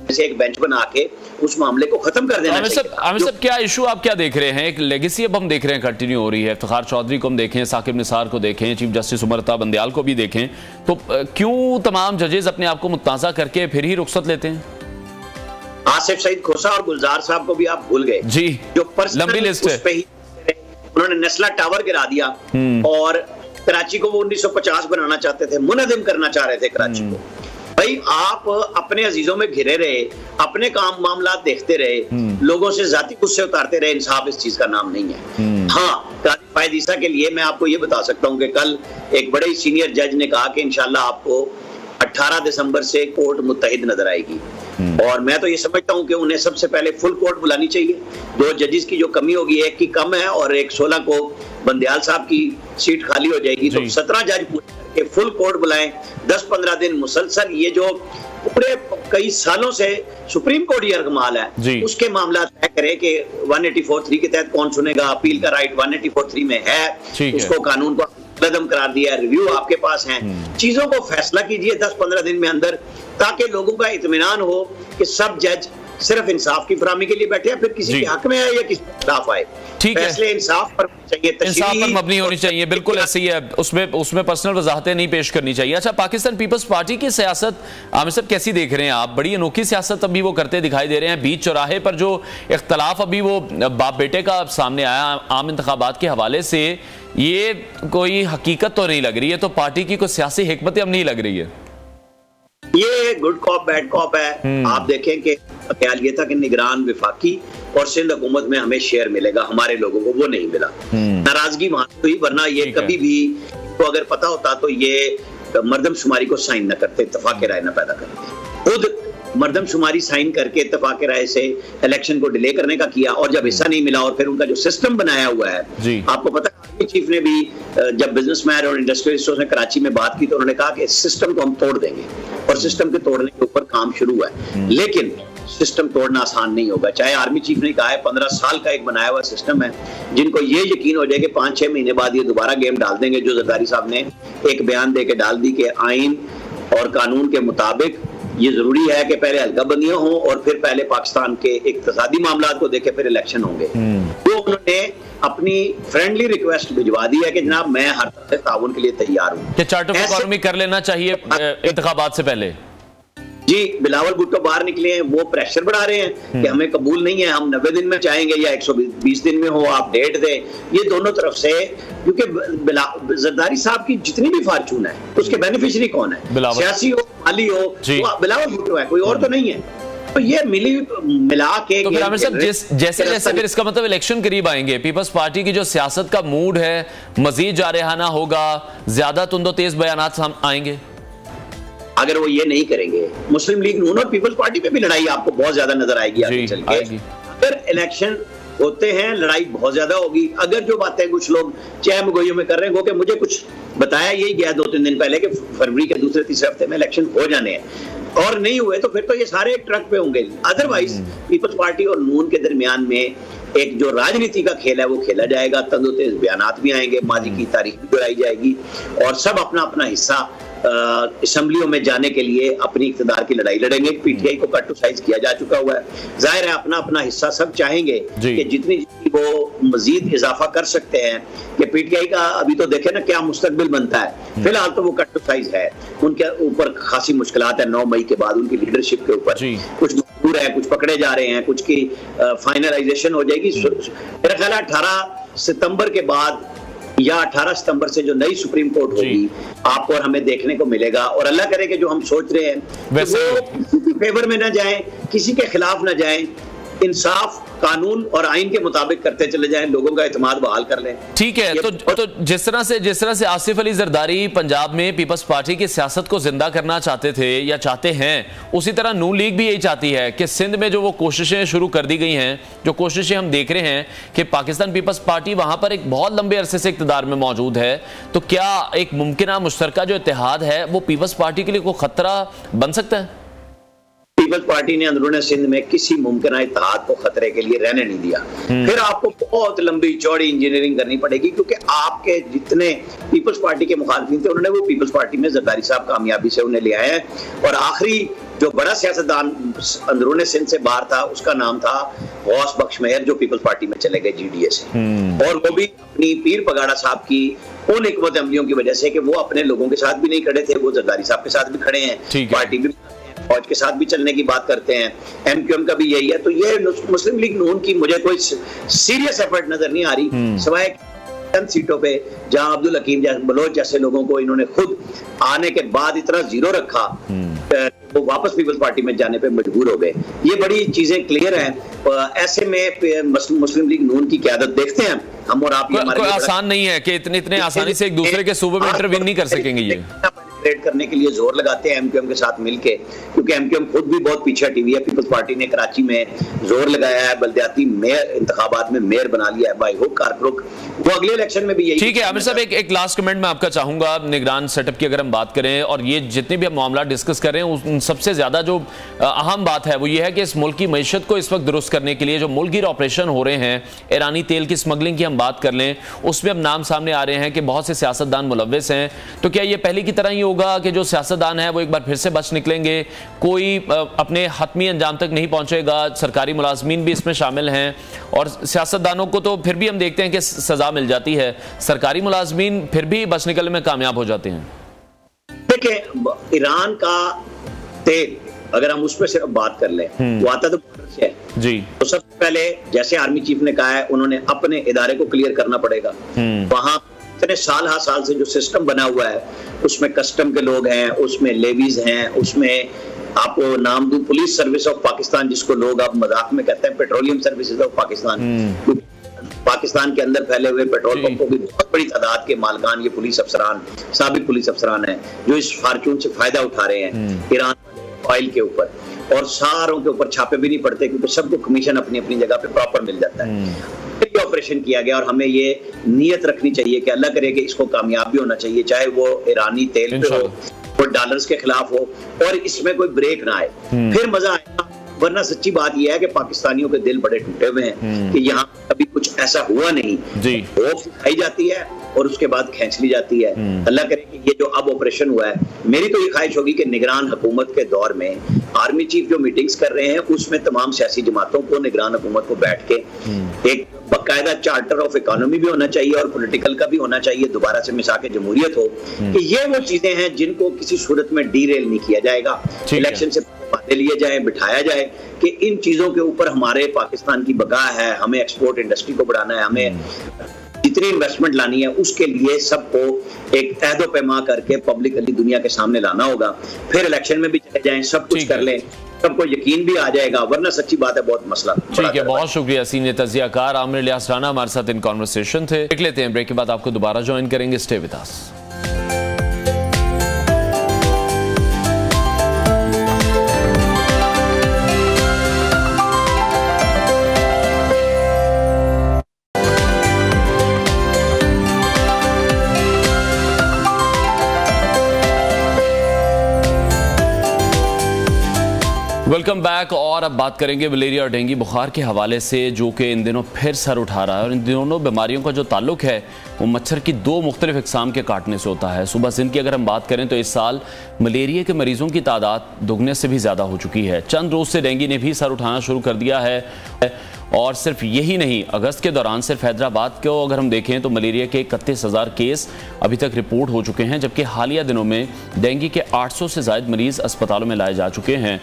से एक बेंच बना के उस मामले को खत्म कर देना चाहिए। आमिर साहब, क्या इशू आप क्या देख रहे हैं? एक लेगेसी अब हम देख रहे हैं कंटिन्यू हो रही है। इफ्तिखार चौधरी को हम देखें, साकिब निसार को देखें, चीफ जस्टिस उमर अता बंदयाल को भी देखें, तो क्यों तमाम जजेस अपने आप को मुतनाज़ा करके फिर ही रुखसत लेते हैं? आसिफ सईद खोसा और गुलजार साहब को भी आप भूल गए जी, जो लंबी लिस्ट है। उन्होंने नस्ला टावर गिरा दिया और कराची को वो 1950 बनाना चाहते थे, मुनज़्ज़िम करना चाह रहे थे कराची को। भाई आप अपने अजीजों में घिरे रहे, अपने काम मामला देखते रहे, लोगों से जाती गुस्से उतारते रहे, इंसाफ इस चीज का नाम नहीं है। हाँ, काजी फायद ईसा के लिए मैं आपको ये बता सकता हूँ कि कल एक बड़े सीनियर जज ने कहा कि इंशाल्लाह आपको 18 दिसंबर से कोर्ट मुत्तहिद नजर आएगी, और मैं तो ये समझता हूँ कि उन्हें सबसे पहले फुल कोर्ट बुलानी चाहिए। 2 जजेस की जो कमी होगी, एक की कम है और एक 16 को बंदयाल साहब की सीट खाली हो जाएगी, तो 17 जज पूरे करके फुल कोर्ट बुलाएं। 10-15 दिन मुसलसल ये जो पूरे कई सालों से सुप्रीम कोर्ट ये अरगमाल है, उसके मामला तय करे कि 184(3) के तहत कौन सुनेगा। अपील का राइट 184(3) में है, उसको कानून को कदम करार दिया, रिव्यू आपके पास है। चीजों को फैसला कीजिए 10-15 दिन में अंदर, ताकि लोगों का इत्मीनान हो कि सब जज सिर्फ इंसाफ की फराहमी के लिए बैठे हैं, फिर किसी के हक में आए या किसी के खिलाफ आए। ठीक है, फैसले इंसाफ पर चाहिए, इंसाफ पर मबनी होनी चाहिए, बिल्कुल ऐसे ही है, उसमें पर्सनल वजाहतें नहीं पेश करनी चाहिए। अच्छा, पाकिस्तान पीपल्स पार्टी की सियासत आमिर साहब कैसी देख रहे हैं आप? बड़ी अनोखी सियासत अभी वो करते दिखाई दे रहे हैं। बीच चौराहे पर जो इख्तलाफ अभी वो बाप बेटे का सामने आया आम इंतखाबात के हवाले से, ये कोई हकीकत तो नहीं लग रही है, तो पार्टी की कोई सियासी हिकमत अब नहीं लग रही है। ये गुड कॉप बैड कॉप है। आप देखें कि ख्याल ये था कि निगरान विफाकी और सिंध हुकूमत में हमें शेयर मिलेगा, हमारे लोगों को वो नहीं मिला। नाराजगी वहां से हुई, वरना ये कभी भी तो अगर पता होता तो ये मर्दमशुमारी को साइन न करते, इत्तफाक राय न पैदा करते। खुद मर्दमशुमारी साइन करके इत्तफाक राय से इलेक्शन को डिले करने का किया, और जब हिस्सा नहीं मिला और फिर उनका जो सिस्टम बनाया हुआ है, आपको पता है चीफ ने भी जब बिजनेसमैन और इंडस्ट्रियलिस्टों ने कराची में बात की तो उन्होंने कहा कि सिस्टम को हम तोड़ देंगे, और सिस्टम के तोड़ने के ऊपर काम शुरू हुआ है। लेकिन सिस्टम तोड़ना आसान नहीं होगा। चाहे आर्मी चीफ ने कहा है 15 साल का एक बनाया हुआ सिस्टम है, जिनको ये यकीन हो जाए कि 5-6 महीने बाद ये दोबारा गेम डाल देंगे, जो जरदारी साहब ने एक बयान दे के डाल दी कि आइन और कानून के मुताबिक ये जरूरी है कि पहले हल्का बंदियां हों और फिर पहले पाकिस्तान के इक्तिसादी मामलात को देखे फिर इलेक्शन होंगे। तो उन्होंने अपनी फ्रेंडली रिक्वेस्ट भिजवा दी है कि जनाब मैं हर तरह से ताउन के लिए तैयार हूँ, कि चार्ट ऑफ इकोनॉमी कर लेना चाहिए इंतखाबात से पहले। जी, बिलावल भुट्टो बाहर निकले हैं, वो प्रेशर बढ़ा रहे हैं कि हमें कबूल नहीं है, हम 90 दिन में चाहेंगे या 120 दिन में हो, आप डेट दें। ये दोनों तरफ से, क्योंकि जरदारी साहब की जितनी भी फार्चून है उसके बेनिफिशियरी कौन है, सियासी हो माली हो, वो बिलावल भुट्टो है, कोई और तो नहीं है। तो ये मिला के, तो फिर साहब जैसे जैसे फिर इसका मतलब इलेक्शन करीब आएंगे, पीपल्स पार्टी की जो सियासत का मूड है मजीद जारहाना होगा, ज्यादा तुंदो तेज बयानात आएंगे। अगर वो ये नहीं करेंगे, मुस्लिम लीग नून और पीपल्स पार्टी पे भी लड़ाई आपको बहुत ज्यादा नजर आएगी आगे चल के। अगर इलेक्शन होते हैं लड़ाई बहुत ज्यादा होगी। अगर जो बातें कुछ लोग चाहे मगोइयों में कर रहे हैं, कि मुझे कुछ बताया यही गया 2-3 दिन पहले कि फरवरी के दूसरे-तीसरे हफ्ते में इलेक्शन हो जाने हैं, और नहीं हुए तो फिर तो ये सारे एक ट्रक पे होंगे। अदरवाइज पीपल्स पार्टी और नून के दरमियान में एक जो राजनीति का खेल है वो खेला जाएगा, तंदो तेज बयानात भी आएंगे, माजी की तारीख भी दोहराई जाएगी, और सब अपना अपना हिस्सा असम्बलियों में जाने के लिए अपनी इक़्तिदार की लड़ाई लड़ेंगे। पीटीआई को कट टू साइज किया जा चुका हुआ है, जाहिर है अपना अपना हिस्सा सब चाहेंगे कि जितनी वो मजीद इजाफा कर सकते हैं कि पीटीआई का अभी तो देखे ना क्या मुस्तकबिल बनता है। फिलहाल तो वो कट टू साइज है, उनके ऊपर खासी मुश्किलात है 9 मई के बाद उनकी लीडरशिप के ऊपर। कुछ मजबूर है, कुछ पकड़े जा रहे हैं, कुछ की फाइनलाइजेशन हो जाएगी मेरा ख्याल है 18 सितंबर के बाद या 18 सितंबर से जो नई सुप्रीम कोर्ट होगी आपको और हमें देखने को मिलेगा। और अल्लाह करे कि जो हम सोच रहे हैं कि वो किसी के फेवर में ना जाए, किसी के खिलाफ ना जाए, इंसाफ कानून और आइन के मुताबिक करते चले जाएं, लोगों का एतमाद बहाल कर लें। ठीक है, तो जिस तरह से आसिफ अली जरदारी पंजाब में पीपल्स पार्टी की सियासत को जिंदा करना चाहते थे या चाहते हैं, उसी तरह नून लीग भी यही चाहती है कि सिंध में जो वो कोशिशें शुरू कर दी गई हैं, जो कोशिशें हम देख रहे हैं कि पाकिस्तान पीपल्स पार्टी वहां पर एक बहुत लंबे अरसे से इक़्तिदार में मौजूद है, तो क्या एक मुमकिन मुश्तरका जो इत्तेहाद है वो पीपल्स पार्टी के लिए कोई खतरा बन सकता है? पीपल्स पार्टी ने अंदरूनी सिंध में किसी मुमकिन इत्तेहाद को खतरे के लिए रहने नहीं दिया। फिर आपको बहुत लंबी चौड़ी इंजीनियरिंग करनी पड़ेगी, क्योंकि आपके जितने पीपल्स पार्टी के मुखालिफिन थे उन्होंने वो पीपल्स पार्टी में जरदारी साहब कामयाबी से उन्हें ले आए हैं। और आखिरी जो बड़ा सियासतदान अंदरूनी सिंध से बाहर था उसका नाम था गौस बख्श मेहर, जो पीपल्स पार्टी में चले गए जीडीए से। और वो भी अपनी पीर पगाड़ा साहब की उन हिकमत अमलियों की वजह से कि वो अपने लोगों के साथ भी नहीं खड़े थे, वो जरदारी साहब के साथ भी खड़े हैं, पार्टी भी फौज के साथ भी चलने की बात करते हैं। एमक्यूएम का भी यही है। तो ये मुस्लिम लीग नून की मुझे कोई सीरियस एफर्ट नजर नहीं आ रही, सिवाय चंद सीटों पे जहां अब्दुल हकीम बलोच जैसे लोगों को इन्होंने खुद आने के बाद इतना जीरो रखा, वो वापस पीपल्स पार्टी में जाने पे मजबूर हो गए। ये बड़ी चीजें क्लियर हैं। ऐसे में मुस्लिम लीग नून की क़यादत देखते हैं हम और आप। कोई आसान नहीं है कि इतने आसानी से एक दूसरे के सूबे में इंटरवीन नहीं कर सकेंगे। ये क्रिएट करने के लिए जोर लगाते हैं एमक्यूएम के साथ मिलके, क्योंकि एमक्यूएम खुद भी बहुत पीछे हटी हुई है। पीपल्स पार्टी ने कराची में जोर लगाया है, बल्दियाती मेयर इंतखाबात में मेयर बना लिया है बाई हुक कारक्रुक। वो अगले इलेक्शन में भी यही। ठीक है आमिर साहब, एक लास्ट कमेंट मैं आपका चाहूंगा। निगरान सेटअप की अगर हम बात करें और ये जितने भी हम मामला डिस्कस कर रहे हैं, उन सबसे ज्यादा जो अहम बात है वो ये है कि इस मुल्क की मईशत को इस वक्त दुरुस्त करने के लिए जो मुल्की ऑपरेशन हो रहे हैं, ईरानी तेल की स्मगलिंग की हम बात कर लें, उसमें अब नाम सामने आ रहे हैं कि बहुत से सियासतदान मुलव्विस हैं। तो क्या ये पहले की तरह ही होगा कि जो सियासतदान है वो एक बार फिर से बच निकलेंगे, कोई अपने हतमी अंजाम तक नहीं पहुंचेगा? सरकारी मुलाजमीन भी इसमें शामिल हैं और सियासतदानों को तो फिर भी हम देखते हैं कि सजा मिल जाती है, सरकारी मुलाजमीन फिर भी बच निकलने में कामयाब हो जाते हैं। देखिए, ईरान का तेल अगर हम उस पर सिर्फ बात कर लें, वो आता तो बॉर्डर से है जी। तो सबसे पहले जैसे आर्मी चीफ ने कहा है, उन्होंने अपने इदारे को क्लियर करना पड़ेगा। वहां इतने साल से जो सिस्टम बना हुआ है उसमें कस्टम के लोग हैं, उसमें लेवीज हैं, उसमें आपको नाम दूं पुलिस सर्विस ऑफ पाकिस्तान, जिसको लोग अब मजाक में कहते हैं petroleum services of Pakistan. Pakistan के अंदर फैले हुए पेट्रोल पंपों की बहुत बड़ी तादाद के मालकान ये पुलिस अफसरान, साबिक पुलिस अफसरान हैं, जो इस फॉर्चून से फायदा उठा रहे हैं ईरान ऑयल के ऊपर। और सारों के ऊपर छापे भी नहीं पड़ते, क्योंकि सबको कमीशन अपनी अपनी जगह पे प्रॉपर मिल जाता है। ऑपरेशन किया गया और हमें ये नियत रखनी चाहिए कि अल्लाह करे कि इसको कामयाब भी होना चाहिए, चाहे वो ईरानी तेल पे हो, वो डॉलर्स के खिलाफ हो, और इसमें कोई ब्रेक ना आए, फिर मजा आएगा। वरना सच्ची बात यह है कि पाकिस्तानियों के दिल बड़े टूटे हुए हैं कि यहाँ कभी कुछ ऐसा हुआ नहीं जी। होप दिखाई जाती है और उसके बाद खींच ली जाती है। अल्लाह करे कि ये जो अब ऑपरेशन हुआ है, मेरी तो ये ख्वाहिश होगी कि निगरान हुकूमत के दौर में आर्मी चीफ जो मीटिंग्स कर रहे हैं उसमें तमाम सियासी जमातों को, निगरान हुकूमत को बैठ के एक बाकायदा चार्टर ऑफ इकोनॉमी भी होना चाहिए और पॉलिटिकल का भी होना चाहिए, दोबारा से मिसाक जमहूरियत हो, कि ये वो चीजें हैं जिनको किसी सूरत में डीरेल नहीं किया जाएगा। इलेक्शन से बातें लिए जाए, बिठाया जाए कि इन चीजों के ऊपर हमारे पाकिस्तान की बका है, हमें एक्सपोर्ट इंडस्ट्री को बढ़ाना है, हमें जितनी इन्वेस्टमेंट लानी है उसके लिए सबको एक अहदो पैमा करके पब्लिकली दुनिया के सामने लाना होगा। फिर इलेक्शन में भी चले जाएं, सब कुछ कर लें, सबको यकीन भी आ जाएगा। वरना सच्ची बात है बहुत मसला। ठीक है, बहुत शुक्रिया सीनियर तज्जियाकार आमिर इलियास राना हमारे साथ इन कॉन्वर्सेशन थे। देख लेते हैं ब्रेक के बाद आपको दोबारा ज्वाइन करेंगे। Stay with us. Welcome back. और अब बात करेंगे मलेरिया और डेंगू बुखार के हवाले से, जो कि इन दिनों फिर सर उठा रहा है। और इन दोनों बीमारियों का जो ताल्लुक है वो मच्छर की दो मुख्तलिफ इकसाम के काटने से होता है। सुबह सिंध की अगर हम बात करें तो इस साल मलेरिया के मरीजों की तादाद दुगने से भी ज़्यादा हो चुकी है। चंद रोज़ से डेंगू ने भी सर उठाना शुरू कर दिया है। और सिर्फ यही नहीं, अगस्त के दौरान सिर्फ हैदराबाद को अगर हम देखें तो मलेरिया के 31,000 केस अभी तक रिपोर्ट हो चुके हैं, जबकि हालिया दिनों में डेंगू के 800 से ज़ायद मरीज अस्पतालों में लाए जा चुके हैं।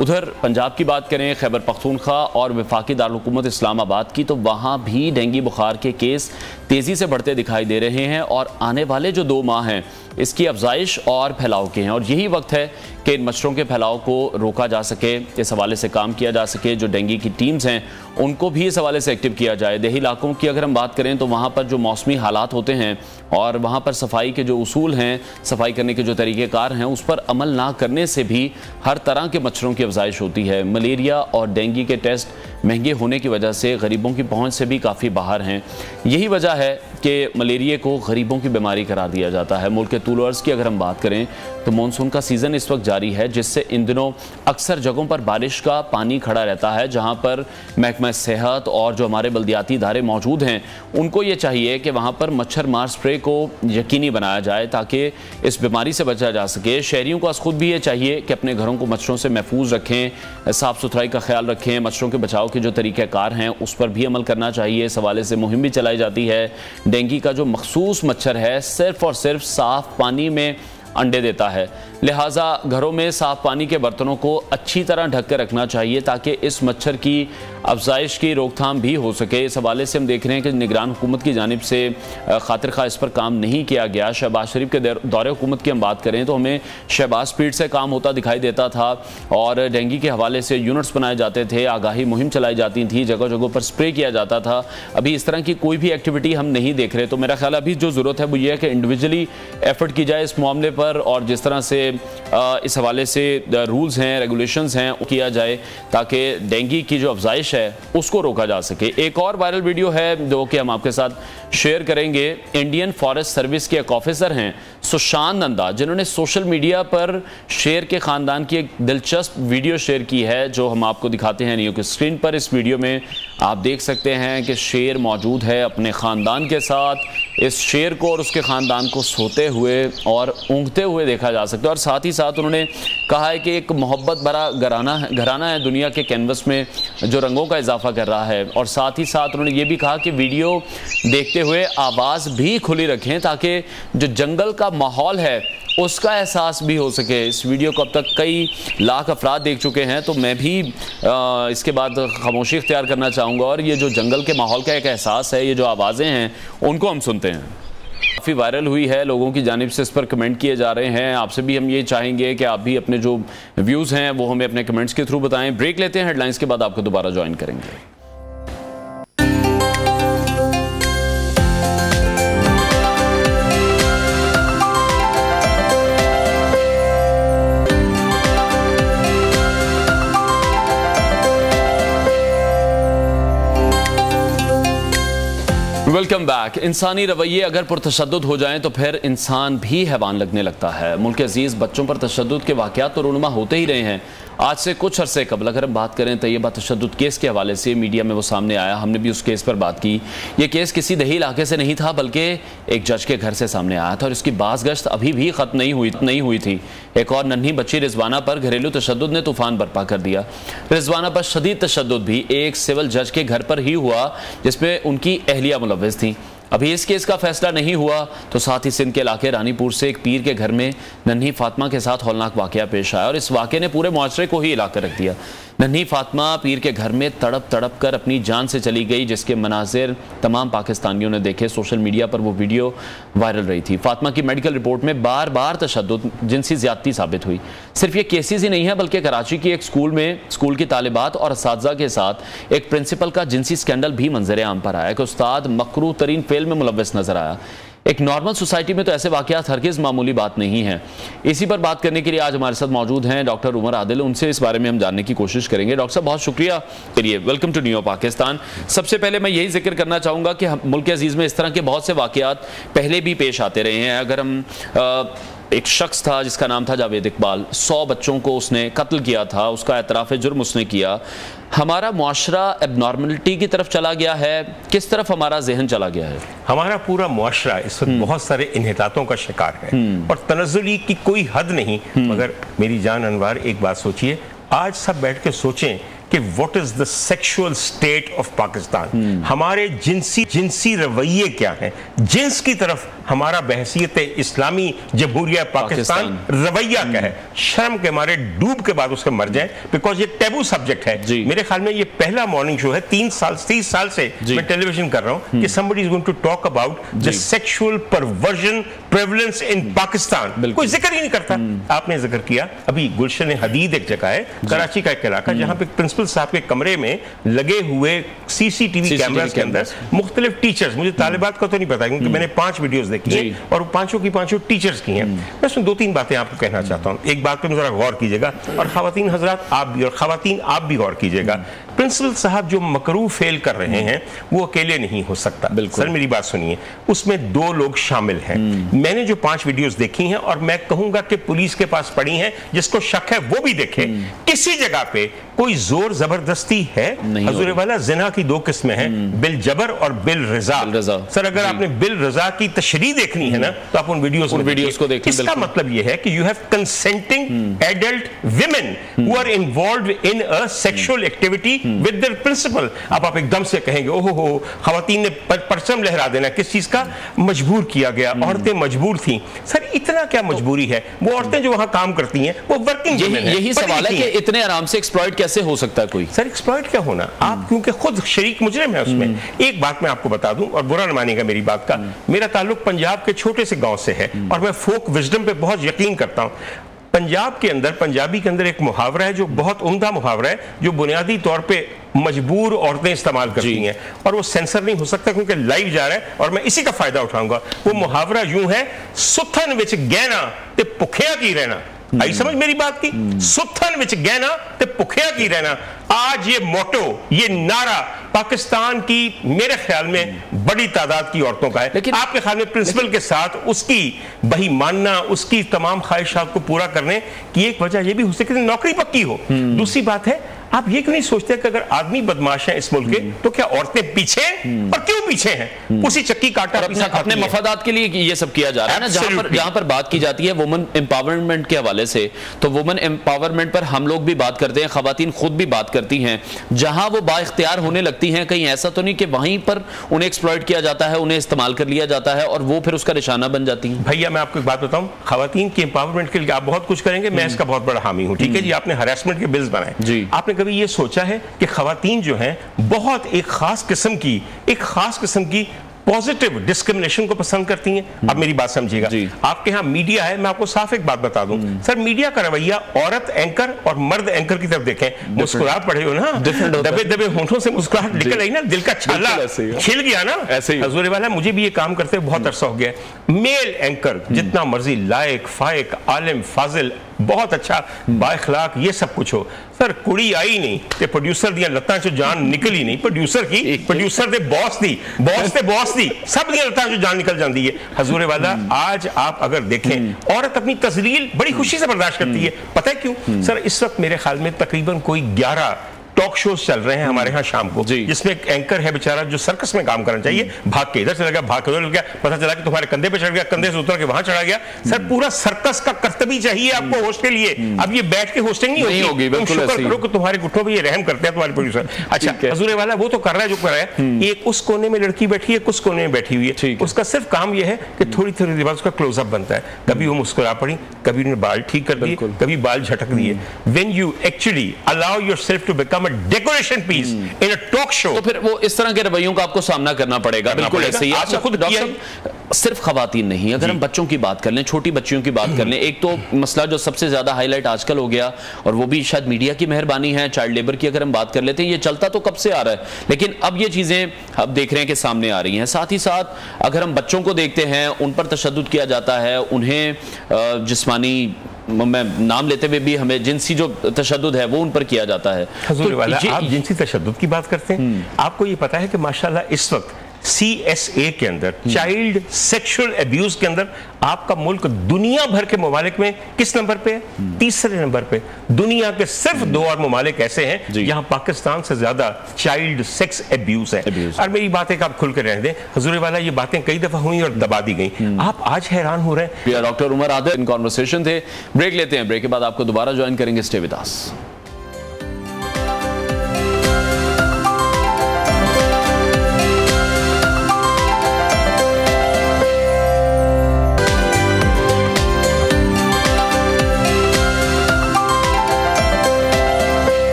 उधर पंजाब की बात करें, खैबर पख्तूनख्वा और वफाकी दारुल-हुकूमत इस्लामाबाद की, तो वहाँ भी डेंगू बुखार के केस तेज़ी से बढ़ते दिखाई दे रहे हैं। और आने वाले जो 2 माह हैं इसकी अफजाइश और फैलाव के हैं, और यही वक्त है कि इन मच्छरों के फैलाव को रोका जा सके, इस हवाले से काम किया जा सके। जो डेंगू की टीम्स हैं उनको भी इस हवाले से एक्टिव किया जाए। देही इलाकों की अगर हम बात करें तो वहाँ पर जो मौसमी हालात होते हैं और वहाँ पर सफाई के जो उसूल हैं, सफाई करने के जो तरीक़ेकार हैं, उस पर अमल ना करने से भी हर तरह के मच्छरों की अफजाइश होती है। मलेरिया और डेंगू के टेस्ट महंगे होने की वजह से गरीबों की पहुँच से भी काफ़ी बाहर हैं। यही वजह है कि मलेरिया को गरीबों की बीमारी करार दिया जाता है। मुल्क के तूल अर्ज़ की अगर हम बात करें तो मानसून का सीज़न इस वक्त जारी है, जिससे इन दिनों अक्सर जगहों पर बारिश का पानी खड़ा रहता है, जहां पर महकमा सेहत और जो हमारे बल्दियाती इदारे मौजूद हैं उनको ये चाहिए कि वहां पर मच्छर मार स्प्रे को यकीनी बनाया जाए ताकि इस बीमारी से बचा जा सके। शहरियों को खुद भी ये चाहिए कि अपने घरों को मच्छरों से महफूज रखें, साफ़ सुथराई का ख्याल रखें, मच्छरों के बचाव के जो तरीक़ेकार हैं उस पर भी अमल करना चाहिए। इस हवाले से मुहिम भी चलाई जाती है। डेंगू का जो मखसूस मच्छर है सिर्फ और सिर्फ साफ़ पानी में अंडे देता है, लिहाजा घरों में साफ़ पानी के बर्तनों को अच्छी तरह ढक कर रखना चाहिए ताकि इस मच्छर की अफजाइश की रोकथाम भी हो सके। इस हवाले से हम देख रहे हैं कि निगरान हुकूमत की जानिब से खातिर खा इस पर काम नहीं किया गया। शहबाज शरीफ के दौरे हुकूमत की हम बात करें तो हमें शहबाज स्पीड से काम होता दिखाई देता था और डेंगू के हवाले से यूनिट्स बनाए जाते थे, आगाही मुहिम चलाई जाती थी, जगह जगहों पर स्प्रे किया जाता था। अभी इस तरह की कोई भी एक्टिविटी हम नहीं देख रहे। तो मेरा ख्याल अभी जो ज़रूरत है वो ये है कि इंडिविजुअली एफर्ट की जाए इस मामले पर, और जिस तरह से इस हवाले से रूल्स हैं, रेगुलेशंस हैं, किया जाए ताकि डेंगू की जो अफजाइश है उसको रोका जा सके। एक और वायरल वीडियो है जो कि हम आपके साथ शेयर करेंगे। इंडियन फॉरेस्ट सर्विस के एक ऑफिसर हैं सुशांत नंदा, जिन्होंने सोशल मीडिया पर शेर के ख़ानदान की एक दिलचस्प वीडियो शेयर की है जो हम आपको दिखाते हैं न्यू की स्क्रीन पर। इस वीडियो में आप देख सकते हैं कि शेर मौजूद है अपने ख़ानदान के साथ। इस शेर को और उसके ख़ानदान को सोते हुए और ऊँघते हुए देखा जा सकता है। और साथ ही साथ उन्होंने कहा है कि एक मोहब्बत भरा घराना है दुनिया के कैनवस में जो रंगों का इजाफा कर रहा है। और साथ ही साथ उन्होंने ये भी कहा कि वीडियो देखते हुए आवाज़ भी खुली रखें ताकि जो जंगल का माहौल है उसका एहसास भी हो सके। इस वीडियो को अब तक कई लाख अफराद देख चुके हैं, तो मैं भी इसके बाद खामोशी इख्तियार करना चाहूँगा और ये जो जंगल के माहौल का एक एहसास है, ये जो आवाज़ें हैं उनको हम सुनते हैं। काफ़ी वायरल हुई है, लोगों की जानिब से इस पर कमेंट किए जा रहे हैं। आपसे भी हम ये चाहेंगे कि आप भी अपने जो व्यूज़ हैं वो हमें अपने कमेंट्स के थ्रू बताएं। ब्रेक लेते हैं, हेडलाइंस के बाद आपको दोबारा ज्वाइन करेंगे। Welcome back. इंसानी रवैये अगर पुरतशद्दुद हो जाएं तो फिर इंसान भी हैवान लगने लगता है। मुल्क के अजीज़ बच्चों पर तशद्दुद के वाक़यात तो रूनुमा होते ही रहे हैं। आज से कुछ अरसे कबल अगर हम बात करें तैयबा तशद्दुद केस के हवाले से मीडिया में वो सामने आया, हमने भी उस केस पर बात की। ये केस किसी दही इलाके से नहीं था बल्कि एक जज के घर से सामने आया था और इसकी बाज़गश्त अभी भी ख़त्म नहीं हुई थी। एक और नन्ही बच्ची रिजवाना पर घरेलू तशद्दुद ने तूफ़ान बर्पा कर दिया। रिजवाना पर शदीद तशद्दुद भी एक सिविल जज के घर पर ही हुआ जिसमें उनकी अहलिया मुलव्वस थी। अभी इस केस का फैसला नहीं हुआ तो साथ ही सिंध के इलाके रानीपुर से एक पीर के घर में नन्ही फातिमा के साथ हौलनाक वाक़या पेश आया और इस वाक़े ने पूरे मुआशरे को ही हिला कर रख दिया। नन्ही फातिमा पीर के घर में तड़प तड़प कर अपनी जान से चली गई, जिसके मनाजिर तमाम पाकिस्तानियों ने देखे। सोशल मीडिया पर वो वीडियो वायरल रही थी। फातिमा की मेडिकल रिपोर्ट में बार बार तशद्दुद, जिनसी ज़्यादती साबित हुई। सिर्फ ये केसेस ही नहीं है बल्कि कराची की एक स्कूल में स्कूल की तालिबात और असातिज़ा के साथ एक प्रिंसिपल का जिनसी स्कैंडल भी मंजर आम पर आया कि उस्ताद मकरूह तरीन फेल में मुलव्वस नजर आया। एक नॉर्मल सोसाइटी में तो ऐसे वाक़यात हरगिज़ मामूली बात नहीं है। इसी पर बात करने के लिए आज हमारे साथ मौजूद हैं डॉक्टर उमर आदिल। उनसे इस बारे में हम जानने की कोशिश करेंगे। डॉक्टर साहब, बहुत शुक्रिया के लिए। Welcome to new Pakistan. सबसे पहले मैं यही जिक्र करना चाहूँगा कि मुल्क अजीज़ में इस तरह के बहुत से वाक़यात पहले भी पेश आते रहे हैं। अगर हम एक शख्स था जिसका नाम था जावेद इकबाल, 100 बच्चों को उसने कत्ल किया था, उसका एतराफ़ जुर्म उसने किया। हमारा मुआशरा एबनॉर्मलिटी की तरफ चला गया है, किस तरफ हमारा जहन चला गया है? हमारा पूरा मुआशरा इस वक्त बहुत सारे इन्हितातों का शिकार है और तनज़्ज़ुली की कोई हद नहीं। मगर मेरी जान अनवार, एक बात सोचिए, आज सब बैठ के सोचें कि what is the sexual state of Pakistan. हमारे जिनसी रवैये क्या हैं, जिन्स की तरफ हमारा बहसीयत इस्लामी जमहूरिया पाकिस्तान रवैया क्या है। शर्म के मारे डूब के बाद उसके मर जाए, बिकॉज ये टैबू सब्जेक्ट है। मेरे ख्याल में ये पहला मॉर्निंग शो है 30 साल से मैं टेलीविजन कर रहा हूं कि somebody is going to talk about the sexual perversion prevalence in Pakistan. कोई जिक्र ही नहीं करता। आपने जिक्र किया, अभी गुलशन हदीद एक जगह है, कराची का एक इलाका, जहां पे प्रिंसिपल साहब के कमरे में लगे हुए सीसीटीवी कैमरास के अंदर मुख्तलिफ टीचर्स, मुझे तालिबात का तो नहीं पता क्योंकि मैंने 5 वीडियोस देखी हैं और पांचों की पांचों टीचर्स की हैं। मैं उसमें 2-3 बातें आपको कहना चाहता हूं। एक बात पे जरा गौर कीजिएगा और खवातीन हजरात आप भी, और खवातीन आप भी गौर कीजिएगा। प्रिंसिपल साहब जो मकरू फेल कर रहे हैं वो अकेले नहीं हो सकता। सर मेरी बात सुनिए, उसमें 2 लोग शामिल हैं। मैंने जो 5 वीडियोस देखी हैं और मैं कहूंगा कि पुलिस के पास पड़ी हैं, जिसको शक है वो भी देखे। किसी जगह पे कोई जोर जबरदस्ती है हजूर वाला। जिना की 2 किस्में हैं, बिल जबर और बिल रजा। सर अगर आपने बिल रजा की तशरीह देखनी है ना तो आप उन वीडियोस को देखें। इसका मतलब यह है कि you have consenting adult women who are involved in a sexual activity with their principal. अब आप एकदम से कहेंगे ओहो हो, खवातीन ने परचम लहरा देना, किस चीज का? मजबूर किया गया, औरतें मजबूर थी। सर इतना क्या मजबूरी है? वो औरतें जो वहां काम करती हैं वो वर्किंग, यही सवाल है कि इतने आराम से एक्सप्लॉइट कैसे हो सकता है कोई? सर एक्सप्लॉइट क्या होना, आप क्योंकि खुद शरीक मुजरिम है उसमें। एक बात मैं आपको बता दूं और बुरा न मानिएगा मेरी बात का, मेरा ताल्लुक पंजाब के छोटे से गांव से है और मैं फोक विजडम पे बहुत यकीन करता हूं। पंजाब के अंदर, पंजाबी के अंदर एक मुहावरा है जो बहुत उम्दा मुहावरा है, जो बुनियादी तौर पे मजबूर औरतें इस्तेमाल करती हैं और वो सेंसर नहीं हो सकता क्योंकि लाइव जा रहा है और मैं इसी का फायदा उठाऊंगा। वो मुहावरा यूं है, सुथन विच गहना ते भुखिया की रहना। आई समझ मेरी बात की? सुथन विच गहना ते भुखिया की रहना। आज ये मोटो, ये नारा पाकिस्तान की मेरे ख्याल में बड़ी तादाद की औरतों का है। लेकिन आपके ख्याल में प्रिंसिपल के साथ उसकी बेईमानना, उसकी तमाम ख्वाहिशात को पूरा करने की एक वजह यह भी हो सकती है नौकरी पक्की हो। दूसरी बात है, आप ये क्यों नहीं सोचते कि अगर आदमी बदमाश है इस मुल्क के तो क्या औरतें पीछे हैं? और क्यों पीछे हैं? उसी चक्की काटा अपने मफादात के लिए ये सब किया जा रहा है ना। जहां पर बात की जाती है वुमेन एम्पावरमेंट के हवाले से, तो वुमेन एम्पावरमेंट पर हम लोग भी बात करते हैं, खवातीन खुद भी बात करती हैं। जहां वो बाइख्तियार होने लगती हैं, कहीं ऐसा तो नहीं कि वहीं पर उन्हें एक्सप्लॉइट किया जाता है, उन्हें इस्तेमाल कर लिया जाता है और वो फिर उसका निशाना बन जाती है? भैया मैं आपको एक बात बताऊं, खवातीन के एम्पावरमेंट के लिए आप बहुत कुछ करेंगे, मैं इसका बहुत बड़ा हामी हूं। ठीक है जी, आपने हरासमेंट के बिल्स बनाए, आपने कभी ये सोचा है कि खवातीन जो हैं बहुत एक खास किस्म की पॉजिटिव डिस्क्रिमिनेशन को पसंद करती हैं? अब मेरी बात समझिएगा, आपके यहाँ मीडिया है, मैं आपको साफ एक बात बता दूं, सर मीडिया का रवैया औरत एंकर और मर्द एंकर की तरफ देखें। मुस्कुराहट पड़े हो ना, दबे दबे होंठों से मुस्कुराहट निकल रही ना, दिल का छाला खिल गया ना। ऐसे ही हजूर वाला, मुझे भी ये काम करते बहुत अरसा हो गया। मेल एंकर जितना मर्जी लायक, फायक, आलिम, फाजिल, बहुत अच्छा, बाइखलाक, ये सब कुछ हो, सर कुड़ी आई नहीं ते प्रोड्यूसर दिया लत्तां चो जान निकली नहीं। प्रोड्यूसर की, प्रोड्यूसर दे बॉस दी, बॉस दी, सब दिया लत्तां चो जान निकल जाती है। हजूर वाला, आज आप अगर देखें औरत अपनी तस्लील बड़ी खुशी से बर्दाश्त करती है। पता है क्यों? सर इस वक्त मेरे ख्याल में तकरीबन कोई 11 टॉक शोज चल रहे हैं हमारे यहाँ शाम को, जिसमें एक एंकर है बेचारा जो सर्कस में काम करना चाहिए, भाग के इधर चला गया, भाग के उधर गया, पता चला कि तुम्हारे कंधे पे चढ़ गया, कंधे से उतर के वहां चढ़ा गया। सर पूरा सर्कस का कर्तव्य चाहिए आपको होस्ट के लिए। अब ये बैठ के होस्टिंग नहीं होगी। तुम शुक्र करो कि तुम्हारे घुटनों पे ये रहम करते हैं तुम्हारे प्रोड्यूसर। अच्छा हजूर वाला, वो तो कर रहा है जो कर रहा है। एक उस कोने में लड़की बैठी है, कुछ कोने में बैठी हुई है, उसका सिर्फ काम यह है कि थोड़ी थोड़ी देर बाद उसका क्लोजअप बनता है। कभी वो मुस्कुरा पड़ी, कभी उन्होंने बाल ठीक कर दिए, कभी बाल झटक दिए। When you actually allow yourself to become a decoration piece in a talk show, तो फिर वो इस तरह के रवैयों का आपको सामना करना पड़ेगा। बिल्कुल ऐसे ही आपने खुद किया। सिर्फ खवातीन नहीं, अगर हम बच्चों की बात कर लें, छोटी बच्चियों की बात कर लें, एक तो मसला जो सबसे ज्यादा हाईलाइट आजकल हो गया और वो भी शायद मीडिया की मेहरबानी है, चाइल्ड लेबर की अगर हम बात कर लेते हैं, ये चलता तो कब से आ रहा है, लेकिन अब ये चीजें अब देख रहे हैं कि सामने आ रही हैं। साथ ही साथ अगर हम बच्चों को देखते हैं, उन पर तशद्दुद किया जाता है, उन्हें जिस्मानी, मैं नाम लेते हुए भी हमें जिनसी जो तशद्दुद है वो उन पर किया जाता है। तो वाला, आप जिनसी तशद्दुद की बात करते हैं, आपको ये पता है कि माशाल्लाह इस वक्त CSA के अंदर, चाइल्ड सेक्सुअल एब्यूज के अंदर आपका मुल्क दुनिया भर के ममालिक में किस नंबर पे है? तीसरे नंबर पे। दुनिया के सिर्फ 2 और ममालिक ऐसे हैं जहां पाकिस्तान से ज्यादा चाइल्ड सेक्स एब्यूज है। और मेरी बात एक आप खुल कर रहने दें, हुजूर वाला, ये बातें कई दफा हुई और दबा दी गई। आप आज हैरान हो रहे हैं। Doctor Umar Adil in conversation थे। ब्रेक लेते हैं, ब्रेक के बाद आपको दोबारा ज्वाइन करेंगे। Stay with us.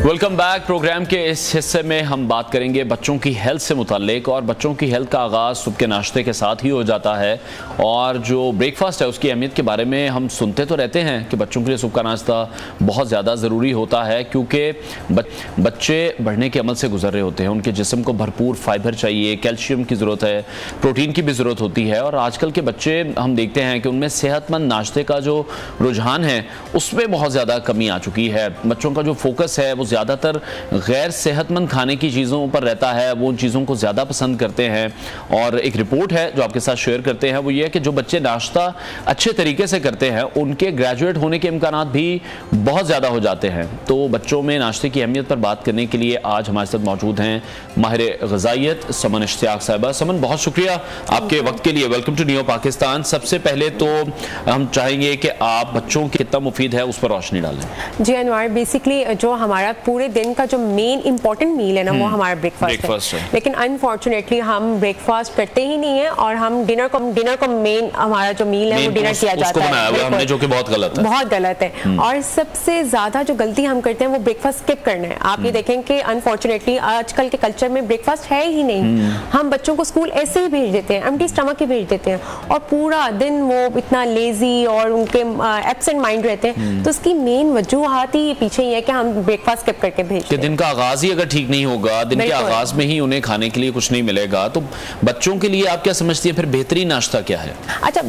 Welcome back. Program के इस हिस्से में हम बात करेंगे बच्चों की हेल्थ से मुताल्लिक, और बच्चों की हेल्थ का आगाज़ सुबह के नाश्ते के साथ ही हो जाता है। और जो ब्रेकफास्ट है उसकी अहमियत के बारे में हम सुनते तो रहते हैं कि बच्चों के लिए सुबह का नाश्ता बहुत ज़्यादा ज़रूरी होता है, क्योंकि बच्चे बढ़ने के अमल से गुजर रहे होते हैं। उनके जिस्म को भरपूर फाइबर चाहिए, कैल्शियम की ज़रूरत है, प्रोटीन की भी ज़रूरत होती है। और आजकल के बच्चे हम देखते हैं कि उनमें सेहतमंद नाश्ते का जो रुझान है उसमें बहुत ज़्यादा कमी आ चुकी है। बच्चों का जो फोकस है वो ज़्यादातर गैर सेहतमंद खाने की चीज़ों पर रहता है, वो उन चीज़ों को ज़्यादा पसंद करते हैं। और एक रिपोर्ट है जो आपके साथ शेयर करते हैं, वो ये है कि जो बच्चे नाश्ता अच्छे तरीके से करते हैं उनके ग्रेजुएट होने के इम्कानात भी बहुत ज़्यादा हो जाते हैं। तो बच्चों में नाश्ते की अहमियत पर बात करने के लिए आज हमारे साथ मौजूद हैं माहिर ग़िज़ाइयत समन इश्तियाक साहिबा। समन, बहुत शुक्रिया आपके वक्त के लिए। Welcome to new Pakistan. सबसे पहले तो हम चाहेंगे कि आप बच्चों की कितना मुफीद है उस पर रोशनी डालें। जी अनवर, बेसिकली जो हमारा पूरे दिन का जो मेन इंपॉर्टेंट मील है ना वो हमारा ब्रेकफास्ट है। लेकिन अनफॉर्चुनेटली हम ब्रेकफास्ट करते ही नहीं है और हम डिनर को मेन हमारा जो मील है वो डिनर किया जाता है हमने, जो कि बहुत गलत है। बहुत गलत है। और सबसे ज्यादा जो गलती हम करते हैं वो ब्रेकफास्ट स्किप करना है। आप ये देखें कि अनफॉर्चुनेटली आजकल के कल्चर में ब्रेकफास्ट है ही नहीं। हम बच्चों को स्कूल ऐसे ही भेज देते हैं, एम्प्टी स्टमक ही भेज देते हैं, और पूरा दिन वो इतना लेजी और उनके एब्सेंट माइंड रहते हैं। तो उसकी मेन वजूहात ही पीछे ही है कि हम ब्रेकफास्ट स्किप करके भेजते हैं। दिन का आगाज ही अगर ठीक नहीं होगा, दिन के आगाज में ही उन्हें खाने के लिए कुछ नहीं मिलेगा, तो बच्चों के लिए आप क्या समझती हैं फिर बेहतरीन नाश्ता क्या है? अच्छा,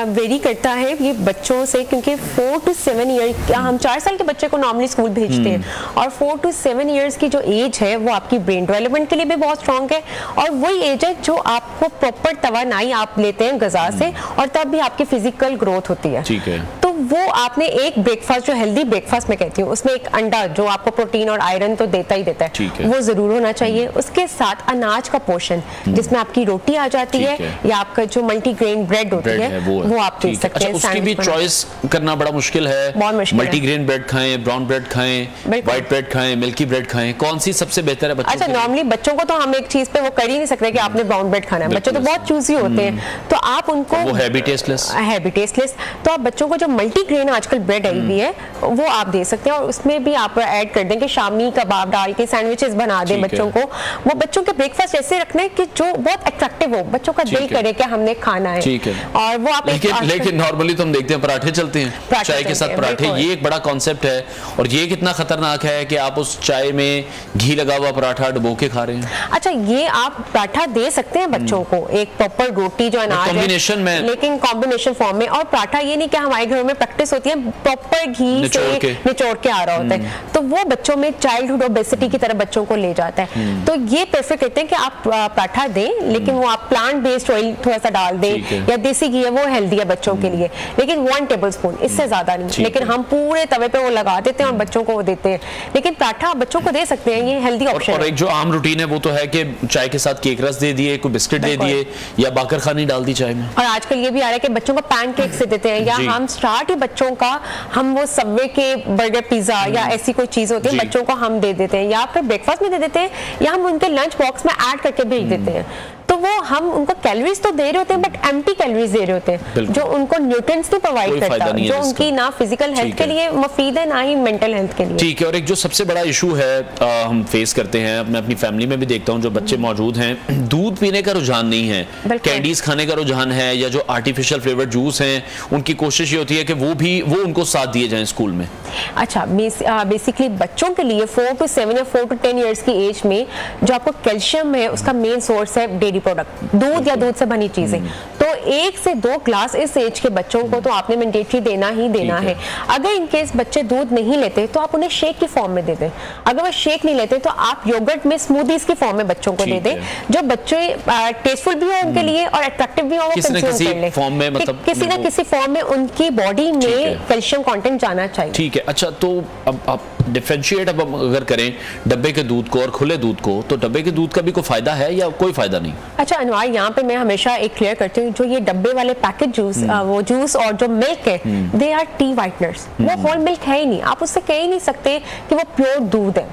वेरी करता है ये बच्चों से, क्योंकि 4 to 7 ईयर, हम 4 साल के बच्चे को नॉर्मली स्कूल भेजते हैं, और 4 to 7 ईयर्स की जो एज है वो आपकी ब्रेन डेवलपमेंट के लिए भी बहुत स्ट्रॉन्ग है, और वही एज है जो आपको प्रॉपर तवानाई आप लेते हैं ग़िज़ा से, और तब भी आपकी फिजिकल ग्रोथ होती है। ठीक है। तो वो आपने एक ब्रेकफास्ट, जो हेल्दी ब्रेकफास्ट मैं कहती हूँ, उसमें एक अंडा जो आपको प्रोटीन और आयरन तो देता ही देता है, वो जरूर होना चाहिए। उसके साथ अनाज का पोर्शन जिसमें आपकी रोटी आ जाती है, या आपका जो मल्टीग्रेन ब्रेड होती है वो आप दे सकते हैं। उसकी भी चॉइस करना बड़ा मुश्किल है। बहुत मुश्किल। मल्टीग्रेन ब्रेड खाएं, ब्राउन ब्रेड खाएं, व्हाइट ब्रेड खाएं, मिल्की ब्रेड खाएं, कौन सी सबसे बेहतर है बच्चों? अच्छा, नॉर्मली बच्चों को तो हम एक चीज पे वो कर ही नहीं सकते कि आपने ब्राउन ब्रेड खाना है। बच्चे तो बहुत चूजी होते हैं, तो आप उनको वो हैवी टेस्टलेस तो आप बच्चों को जो मल्टीग्रेन आजकल ब्रेड आई हुई है वो आप दे सकते हैं, और उसमें भी आप ऐड कर दें कि शामी कबाब डाल के सैंडविचेस बना दें बच्चों को। वो बच्चों के ब्रेकफास्ट ऐसे रखने कि जो बहुत अट्रैक्टिव हो, बच्चों का दिल करे कि हमने खाना है। ठीक है। और वो आप लेकिन नॉर्मली तो हम देखते हैं पराठे चलते हैं, चाय के साथ पराठे, ये एक बड़ा कॉन्सेप्ट है, और ये कितना खतरनाक है कि आप उस चाय में घी लगा हुआ पराठा डुबो के खा रहे हैं। अच्छा, ये आप पराठा दे सकते हैं बच्चों को, एक प्रॉपर रोटी जो अनाज कॉम्बिनेशन में, लेकिन कॉम्बिनेशन फॉर्म में। और पराठा ये नहीं कि हमारे घरों में प्रैक्टिस होती है प्रॉपर घी से निचोड़ के आ रहा होता है, तो वो बच्चों में चाइल्डहुड ओबेसिटी की तरह बच्चों को ले जाता है। तो ये प्रेफर करते हैं कि आप पराठा दें, लेकिन वो आप प्लांट बेस्ड ऑयल थोड़ा सा डाल दें, या देसी घी है वो हेल्दी है बच्चों के लिए, लेकिन 1 टेबलस्पून, इससे ज्यादा नहीं। लेकिन हम पूरे तवे पे वो लगा देते हैं और बच्चों को वो देते हैं, लेकिन पराठा बच्चों को दे सकते हैं, ये हेल्दी ऑप्शन है। और एक जो आम रूटीन है वो तो है कि चाय के साथ केक रस दे दिए, कोई बिस्किट दे दिए, या बाकर खानी डाल दी चाय में। और आजकल ये भी आ रहा है कि बच्चों को पैनकेक से देते हैं, या हम स्टार्ट ही बच्चों का हम वो सबवे के बर्गर पिज्जा या ऐसी कोई चीज होती है बच्चों को हम दे देते हैं, या फिर ब्रेकफास्ट में दे देते हैं, या हम उनके लंच बॉक्स में ऐड करके भेज देते हैं। तो वो हम उनको कैलोरीज तो दे रहे होते हैं, बट एम्प्टी कैलोरीज दे रहे होते हैं, जो उनको न्यूट्रिएंट्स नहीं प्रोवाइड करता, जो उनकी ना फिजिकल हेल्थ के लिए मुफीद है ना ही मेंटल हेल्थ के लिए। ठीक है। और एक जो सबसे बड़ा इशू है हम फेस करते हैं, मैं अपनी फैमिली में भी देखता हूँ, जो बच्चे मौजूद हैं, दूध पीने का रुझान नहीं है, कैंडीज खाने का रुझान है, या जो आर्टिफिशियल फ्लेवर्ड जूस हैं उनकी कोशिश ये होती है कि वो उनको साथ दिए जाएं स्कूल में। अच्छा, बेसिकली बच्चों के लिए 4 to 7 या 4 to 10 ईयर्स की एज में जो आपको कैल्शियम है उसका मेन सोर्स है डेयरी डेयरी प्रोडक्ट, दूध या दूध से बनी चीजें। तो 1 से 2 ग्लास इस एज के बच्चों को तो आपने मैंडेटरी देना ही देना है। अगर इनकेस बच्चे दूध नहीं लेते तो आप उन्हें शेक की फॉर्म में दे दें। अगर वो शेक नहीं लेते तो आप योगर्ट में स्मूदीज की फॉर्म में बच्चों को दे दें, जो बच्चे टेस्टफुल भी हो उनके लिए और अट्रैक्टिव भी हो, वो कंज्यूम कर ले। फॉर्म में मतलब किसी ना किसी फॉर्म में उनकी बॉडी में कैल्शियम कंटेंट जाना चाहिए। ठीक है। अच्छा, तो अब डिफरेंशिएट अब अगर करें डब्बे के दूध को और खुले दूध को, तो डब्बे के दूध का भी कोई फायदा है या कोई फायदा नहीं? अच्छा अनवर, यहाँ पे मैं हमेशा एक क्लियर करती हूँ, जो ये डब्बे वाले पैकेट जूस वो जूस और जो मिल्क है, दे आर टी वाइटनर्स, वो होल मिल्क है ही नहीं। आप उससे कह ही नहीं सकते कि वो प्योर दूध है।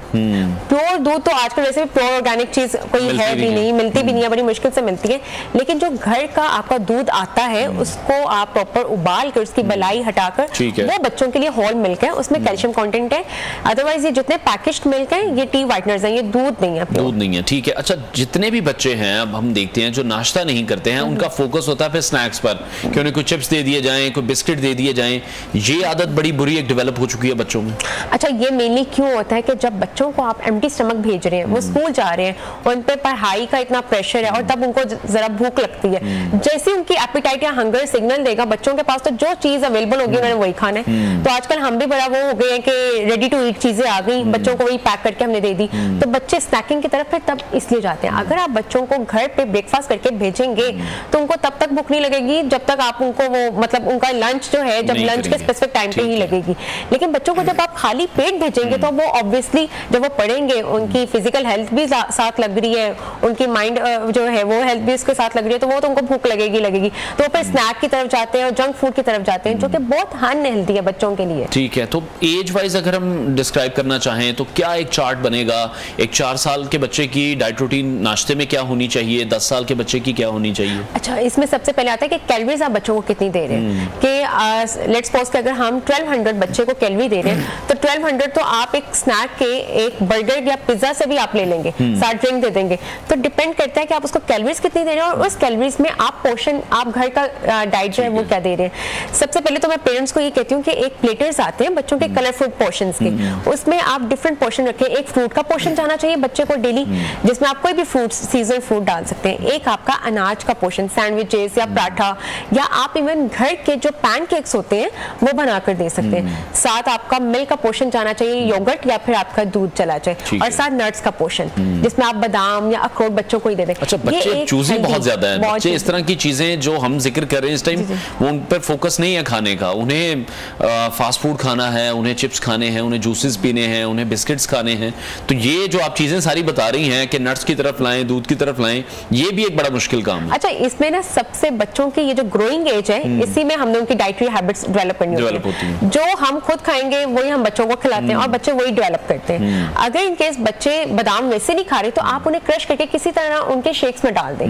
प्योर दूध तो आजकल वैसे भी प्योर ऑर्गेनिक चीज कोई है भी नहीं, मिलती भी नहीं है, बड़ी मुश्किल से मिलती है। लेकिन जो घर का आपका दूध आता है उसको आप प्रॉपर उबाल कर उसकी बलाई हटाकर, वो बच्चों के लिए होल मिल्क है, उसमें कैल्शियम कंटेंट है। अदरवाइज ये जितने पैकेज्ड मिल्क है ये टी वाइटनर्स हैं, ये दूध नहीं है, दूध नहीं है। ठीक है। अच्छा, जितने भी बच्चे हैं अब हम देखते हैं जो नाश्ता नहीं करते हैं, उनका फोकस होता है फिर स्नैक्स पर, कि उन्हें कोई चिप्स दे दिए जाएं, कोई बिस्किट दे दिए जाएं। ये आदत बड़ी बुरी एक डेवलप हो चुकी है बच्चों में। अच्छा, ये मेनली क्यों होता है कि जब बच्चों को आप एम्प्टी स्टमक भेज रहे हैं, वो स्कूल जा रहे हैं, उन पे पढ़ाई का इतना प्रेशर है और तब उनको जरा भूख लगती है। जैसे उनकी एपेटाइट या हंगर सिग्नल देगा बच्चों के पास, तो जो चीज अवेलेबल होगी उन्होंने वही खाना है। तो आजकल हम भी बड़ा वो हो गए हैं कि रेडी टू ईट चीजें आ गई, बच्चों को वही पैक करके हमने दे दी, तो बच्चे स्नैकिंग की तरफ फिर तब इसलिए जाते हैं। अगर आप बच्चों को घर पे ब्रेकफास्ट करके भेजेंगे तो उनको तब तक भूख नहीं लगेगी जब तक आप उनको वो मतलब उनका लंच जो है, जब लंच के स्पेसिफिक टाइम पे ही लगेगी। लेकिन बच्चों को जब आप खाली पेट भेजेंगे तो वो ऑब्वियसली जब वो पढ़ेंगे उनकी फिजिकल हेल्थ भी साथ लग रही है, उनकी माइंड जो है वो हेल्थ भी उसके साथ लग रही है, तो वो तो उनको भूख लगेगी। तो फिर स्नैक की तरफ जाते हैं और जंक फूड की तरफ जाते हैं, जो कि बहुत अनहेल्दी है बच्चों के लिए। ठीक है। तो एज वाइज अगर हम डिस्क्राइब करना चाहें तो क्या एक चार्ट बनेगा? एक 4 साल के बच्चे की डाइट रूटीन नाश्ते में क्या होनी चाहिए, 10 साल के बच्चे की क्या होनी चाहिए? अच्छा, इसमें सबसे पहले आता है कि कैलोरीज आप बच्चों को कितनी दे रहे हैं। कि लेट्स सपोज कि अगर हम 1200 बच्चे को कैलोरी दे रहे हैं, तो 1200 तो आप एक स्नैक के एक बर्गर या पिज्जा से भी आप ले लेंगे, साथ ड्रिंक दे देंगे। तो डिपेंड करता है कि आप उसको कैलोरीज कितनी दे रहे हैं और उस कैलोरीज में आप पोर्शन, आप घर का डाइट जो है वो क्या दे रहे हैं। सबसे पहले तो मैं पेरेंट्स को ये कहती हूँ कि एक प्लेटर्स आते हैं बच्चों के कलरफुल पोर्शंस के, उसमें आप डिफरेंट पोर्शन रखें। एक फ्रूट का पोर्शन जाना चाहिए बच्चे को डेली, जिसमें आप कोई भी फ्रूट, सीजनल फ्रूट डाल सकते हैं। एक आपका अनाज का पोर्शन, सैंडविचेस या पराठा, या आप इवन घर के जो पैनकेक्स होते हैं वो बनाकर दे सकते हैं। साथ आपका मिल्क का पोर्शन जाना चाहिए, योगर्ट या फिर आपका दूध चला जाए, और साथ नट्स का पोर्शन जिसमें आप बादाम या अखरोट बच्चों को ही दे दें। अच्छा, बच्चे चूजी बहुत ज्यादा है, बच्चे इस तरह की चीजें जो हम जिक्र कर रहे हैं इस टाइम, वो उन पर फोकस नहीं है खाने का। उन्हें फास्ट फूड खाना है, उन्हें चिप्स खाने हैं, उन्हें जूसेस पीने हैं, उन्हें बिस्किट्स खाने हैं। तो ये जो आप चीजें सारी बता रही हैं कि नट्स की तरफ लाएं, दूध की तरफ लाएं, ये भी एक बड़ा मुश्किल काम है। अच्छा, इसमें ना सबसे बच्चों की ये जो ग्रोइंग एज है, इसी में हमने उनकी डाइटरी हैबिट्स डेवलप करनी होती है। जो हम खुद खाएंगे वही हम बच्चों को खिलाते हैं और बच्चे वही डेवलप करते हैं। अगर इनकेस बच्चे बादाम वैसे नहीं खा रहे तो आप उन्हें क्रश करके किसी तरह उनके शेक्स में डाल दें।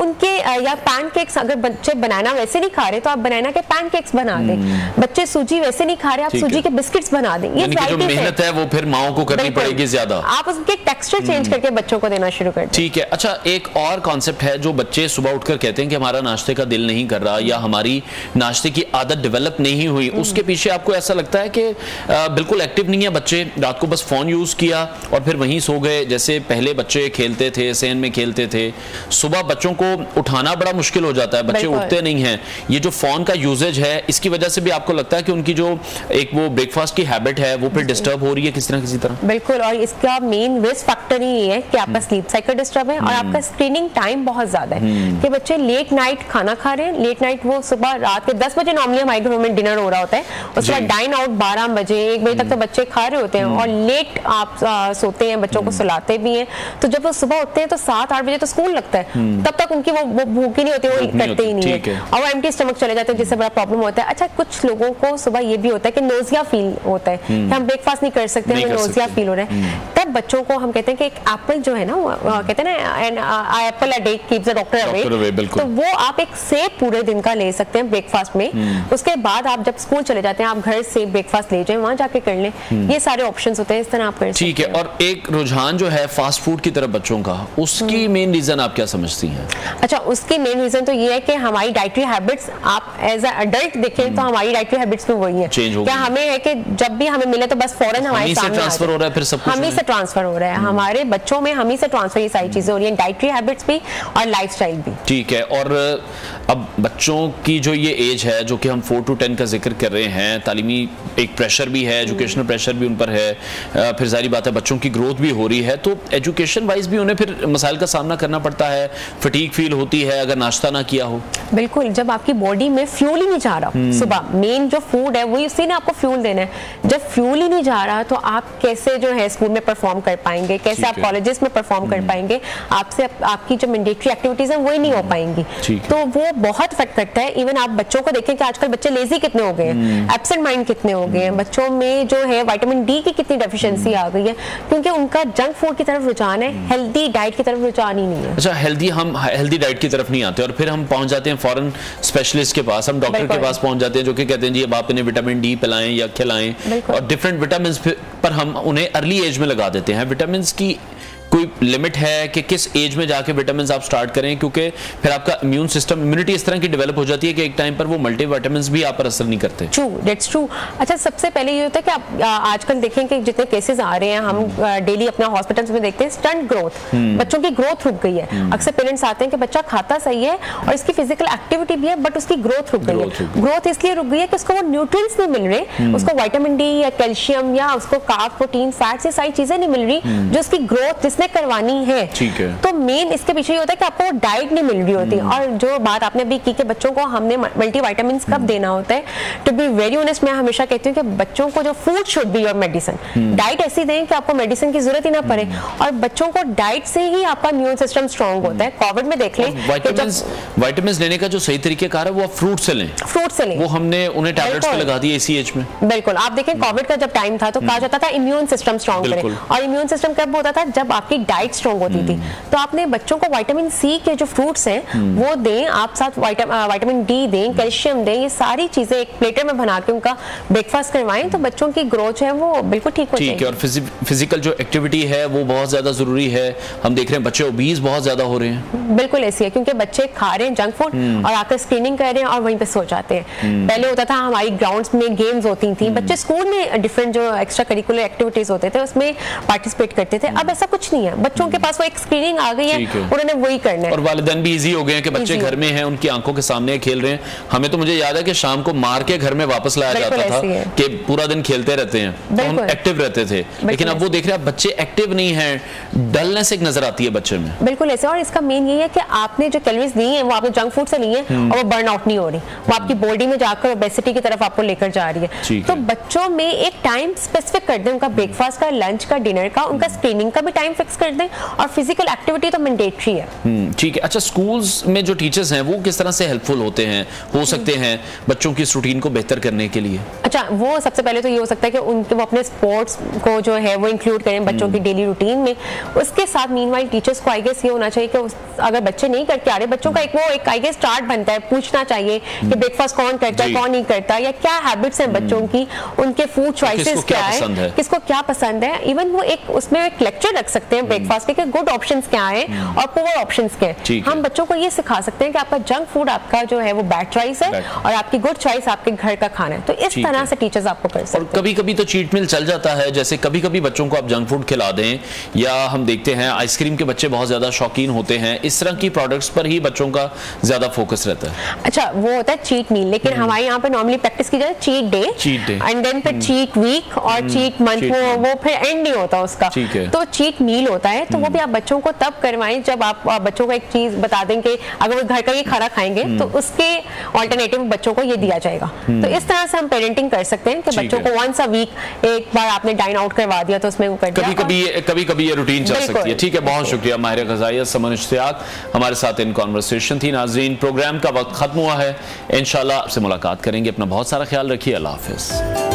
उनके या पैनकेक्स, अगर बच्चे बनाना वैसे नहीं खा रहे तो आप बनाना के पैनकेक्स बना दें। बच्चे सूजी वैसे नहीं खा रहे, आप सूजी के बिस्किट्स बना दें। ये जो मेहनत है वो फिर माओ को करनी पड़ेगी ज्यादा, आप उसके टेक्सचर चेंज करके बच्चों को देना शुरू कर दें। ठीक है। अच्छा, एक और कॉन्सेप्ट है, जो बच्चे सुबह उठकर कहते हैं कि हमारा नाश्ते का दिल नहीं कर रहा या हमारी नाश्ते की आदत डेवलप नहीं हुई, उसके पीछे आपको ऐसा लगता है कि बिल्कुल एक्टिव नहीं है बच्चे, रात को बस फोन यूज किया और फिर वहीं सो गए? जैसे पहले बच्चे खेलते थे, सेन में खेलते थे, सुबह बच्चों को उठाना बड़ा मुश्किल हो जाता है, बच्चे उठते नहीं हैं। ये जो फोन का यूजेज है, इसकी वजह से भी आपको लगता है कि उनकी जो एक वो ब्रेकफास्ट की हैबिट है वो फिर डिस्टर्ब हो रही है किसी तरह? बिल्कुल, और इसका मेन रिस्क फैक्टर ही है कि आपका स्लीप साइकिल डिस्टर्ब है और आपका स्क्रीनिंग टाइम बहुत ज्यादा है। कि बच्चे लेट नाइट खाना खा रहे हैं, लेट नाइट वो सुबह रात के 10 बजे नॉर्मली हमारे घरों में डिनर हो रहा होता है, उसके बाद डाइन आउट 12 बजे 1 बजे तक तो बच्चे खा रहे होते हैं और लेट आप सोते हैं, बच्चों को सुलाते भी हैं। तो जब वो सुबह उठते हैं तो 7-8 बजे तो स्कूल लगता है, तब तक उनकी वो भूख ही नहीं होती, वो करते ही नहीं है और वो एम्प्टी स्टमक चले जाते हैं, जिससे बड़ा प्रॉब्लम होता है। अच्छा, कुछ लोगों को सुबह ये भी होता है कि नोजिया फील होता है कि हम ब्रेकफास्ट नहीं कर सकते, हमें नोजिया फील हो रहा है। तब बच्चों को हम कहते हैं कि एक एप्पल जो है ना, कहते हैं ना Apple a day keeps the doctor away, तो वो आप एक सेब पूरे दिन का ले सकते हैं ब्रेकफास्ट में। उसके बाद आप जब स्कूल चले जाते हैं आप घर से ब्रेकफास्ट ले जाएं, वहां जाके कर लें। ये सारे ऑप्शंस होते हैं, इस तरह आप कर सकते हैं। ठीक है। और एक रुझान जो है फास्ट फूड की तरफ बच्चों का, उसकी मेन रीजन आप क्या समझती हैं? अच्छा, उसकी मेन रीजन तो ये है कि हमारी डाइटरी हैबिट्स, आप एज अ अडल्ट देखें तो हमारी डाइटरी हैबिट्स में वही है, क्या हमें है कि जब भी हमें मिले तो बस फौरन हमारे सामने ट्रांसफर हो रहा है, फिर सब कुछ हमें से ट्रांसफर हो रहा है, हमारे बच्चों में हम ही से ट्रांसफर ये सारी चीजें हो रही है, डाइटरी हैबिट्स भी और लाइफस्टाइल भी। ठीक है, और अब बच्चों की जो ये एज है जो कि हम 4 to 10 का जिक्र कर रहे हैं, तालीमी एक प्रेशर भी है, एजुकेशनल प्रेशर भी उन पर है, फिर जारी बात है बच्चों की ग्रोथ भी हो रही है, तो एजुकेशन वाइज भी उन्हें फिर मसाइल का सामना करना पड़ता है, फटीग फील होती है अगर नाश्ता ना किया हो। बिल्कुल, जब आपकी बॉडी में फ्यूल ही नहीं जा रहा, सुबह मेन जो फूड है वही उसी ने आपको फ्यूल देना है, जब फ्यूल ही नहीं जा रहा तो आप कैसे जो है स्कूल में परफॉर्म कर पाएंगे, कैसे आप कॉलेजेस में परफॉर्म कर पाएंगे, आपसे आपकी जो मैंडेटरी एक्टिविटीज है वही नहीं हो पाएंगी, तो वो बहुत इफेक्ट करता है। इवन आप बच्चों को देखें कि आजकल बच्चे लेजी कितने हो गए हैं, एब्सेंट माइंड कितने हो गए हैं, बच्चों में जो है विटामिन डी की कितनी डेफिशिएंसी आ गई है, क्योंकि उनका जंक फूड की तरफ रुझान है, हेल्दी डाइट की तरफ रुझान ही नहीं है। अच्छा, हम हेल्दी डाइट की तरफ नहीं आते और फिर हम पहुंच जाते हैं फॉरेन स्पेशलिस्ट के पास, हम डॉक्टर के पास पहुंच जाते हैं जो कि कहते हैं जी अब आप इन्हें विटामिन डी पिलाएं या खिलाएं, और डिफरेंट विटामिन पर हम उन्हें अर्ली एज में लगा देते हैं। विटामिन की कोई लिमिट है कि किस एज में जाके विटामिन आप स्टार्ट करें, क्योंकि फिर आपका इम्यून सिस्टम, इम्यूनिटी इस तरह की डेवलप हो जाती है कि एक टाइम पर वो मल्टीविटामिन्स भी आप पर असर नहीं करते। True, that's true. अच्छा, सबसे पहले ये होता है कि आप आजकल देखें कि जितने केसेस आ रहे हैं, हम डेली अपना हॉस्पिटल्स में देखते हैं स्टंट ग्रोथ, बच्चों की ग्रोथ रुक गई है। अक्सर पेरेंट्स आते हैं कि बच्चा खाता सही है और इसकी फिजिकल एक्टिविटी भी है बट उसकी ग्रोथ रुक गई है। ग्रोथ इसलिए रुक गई है कि उसको वो न्यूट्रिएंट्स नहीं मिल रहे, उसको विटामिन डी या कैल्शियम या उसको कार्ब, प्रोटीन, फैट्स, ये सारी चीजें नहीं मिल रही जो उसकी ग्रोथ जिसने करवानी है। ठीक है, तो मेन इसके पीछे ये होता है कि आपको डाइट नहीं मिल रही होती। और जो बात आपने अभी की कि बच्चों को हमने मल्टीविटामिन्स कब देना होता है, टू बी वेरी ऑनेस्ट मैं हमेशा कहती हूँ कि बच्चों को जो food should be your medicine, diet ऐसी दें कि आपको मेडिसिन की जरूरत ही ना पड़े, और बच्चों को डाइट से ही आपका इम्यून सिस्टम स्ट्रांग होता है। कोविड में देख लें, विटामिन्स लेने का जो सही तरीका है वो आप फ्रूट से लें, वो हमने उन्हें टैबलेट्स पे लगा दिए इसी एज में। बिल्कुल, आप देखें कोविड का जब टाइम था तो कहा जाता था इम्यून सिस्टम स्ट्रांग करें, और इम्यून सिस्टम कब होता था, जब आपकी डाइट स्ट्रांग होती थी। तो आपने बच्चों को विटामिन सी के जो फ्रूट्स हैं वो दें, आप साथ विटामिन डी दें, कैल्शियम दें, ये सारी चीजें एक प्लेटर में बना के उनका ब्रेकफास्ट करवाएं तो बच्चों की ग्रोथ है वो बिल्कुल ठीक हो जाएगी। ठीक है, और फिजिकल जो एक्टिविटी है वो बहुत ज्यादा जरूरी है। हम देख रहे हैं बच्चे ओबीज बहुत ज्यादा हो रहे हैं। बिल्कुल ऐसी है, क्योंकि बच्चे खा रहे हैं जंक फूड और आकर स्क्रीनिंग कर रहे हैं और वहीं पे सो जाते हैं। पहले होता था हमारी ग्राउंड्स में गेम्स होती थी, बच्चे स्कूल में डिफरेंट जो एक्स्ट्रा करिकुलर एक्टिविटीज होते थे उसमें पार्टिसिपेट करते थे। अब ऐसा कुछ नहीं है, बच्चों के पास वो एक स्क्रीनिंग आ गई है, उन्होंने वही करना है। और वालिदैन भी इजी हो गए हैं कि बच्चे घर में हैं, उनकी आंखों के सामने खेल रहे हैं। हमें तो मुझे याद है कि शाम को मार के घर में वापस लाया जाता था कि पूरा दिन खेलते रहते हैं, तो हम एक्टिव रहते थे। लेकिन अब वो देख रहे हैं बच्चे एक्टिव नहीं हैं, डलनेस एक नजर आती है बच्चे में। बिल्कुल ऐसे, और इसका मेन यही है कि आपने जो कैलोरीज दी हैं वो आपने जंक फूड से ली है और वो बर्न आउट नहीं हो रही, वो आपकी बॉडी में जाकर ओबेसिटी की तरफ आपको लेकर जा रही है। तो बच्चों में एक टाइम स्पेसिफिक कर दें, उनका ब्रेकफास्ट का, लंच का, डिनर का, उनका स्क्रीनिंग का भी टाइम फिक्स कर दें, और फिजिकल एक्टिविटी तो मैंडेटरी है। ठीक है। अच्छा, स्कूल्स में जो टीचर्स हैं वो किस तरह से हेल्पफुल होते हैं, हो सकते हैं बच्चों की इस रूटीन को बेहतर करने के लिए? अच्छा, वो सबसे पहले तो ये हो सकता है कि उनके वो अपने स्पोर्ट्स को जो है वो इंक्लूड करें बच्चों की डेली रूटीन में। उसके साथ मीनवाइल टीचर्स को आई गेस ये होना चाहिए कि अगर बच्चे नहीं करके आ रहे, बच्चों का एक वो एक आई गेस स्टार्ट बनता है, पूछना चाहिए कि ब्रेकफास्ट कौन करता है, कौन नहीं करता, या क्या हैबिट्स हैं बच्चों की, उनके फूड चॉइसेस क्या है, किसको क्या पसंद है। इवन वो एक उसमें एक लेक्चर रख सकते हैं ब्रेकफास्ट के, गुड ऑप्शंस क्या है और पुअर ऑप्शंस क्या है। हम बच्चों को ये सिखा सकते हैं कि आपका जंक फूड आपका जो है वो बैड चॉइस है और आपकी गुड चॉइस आपके घर का खाना है। तो इस तरह से टीचर्स आपको कर सकते हैं। कभी कभी तो चीट मील चल जाता है, जैसे कभी कभी बच्चों को आप जंक फूड खिला दें, या हम देखते हैं आइसक्रीम के बच्चे बहुत ज्यादा शौकीन होते हैं, इस तरह की प्रोडक्ट्स पर ही बच्चों का ज्यादा फोकस रहता है। अच्छा, वो होता है चीट मील, लेकिन हमारे यहाँ पे नॉर्मली प्रैक्टिस की जाए चीट डे एंड देन फिर चीट वीक और चीट मंथ, वो फिर एंड नहीं होता उसका, तो चीट मील होता है। तो वो भी आप बच्चों को तब करवाएं जब आप बच्चों को एक चीज बता दें कि अगर वो घर का ये खाना खाएंगे तो उसके ऑल्टरनेटिव बच्चों को ये दिया जाएगा। तो इस तरह से हम पेरेंटिंग कर सकते हैं कि बच्चों को वंस अ वीक एक बार आपने डाइन आउट करवा दिया तो उसमें वो कर दिया। कभी कभी ये रूटीन चल सकती है। ठीक है, बहुत शुक्रिया माहिरा ग़ज़ाइयत, समन इश्तियाक हमारे साथ इन कॉन्वर्सेशन थी। नाज़रीन, प्रोग्राम का वक्त खत्म हुआ है, इंशाल्लाह आपसे मुलाकात करेंगे। अपना बहुत सारा ख्याल रखिए, अल्लाह हाफ़िज़।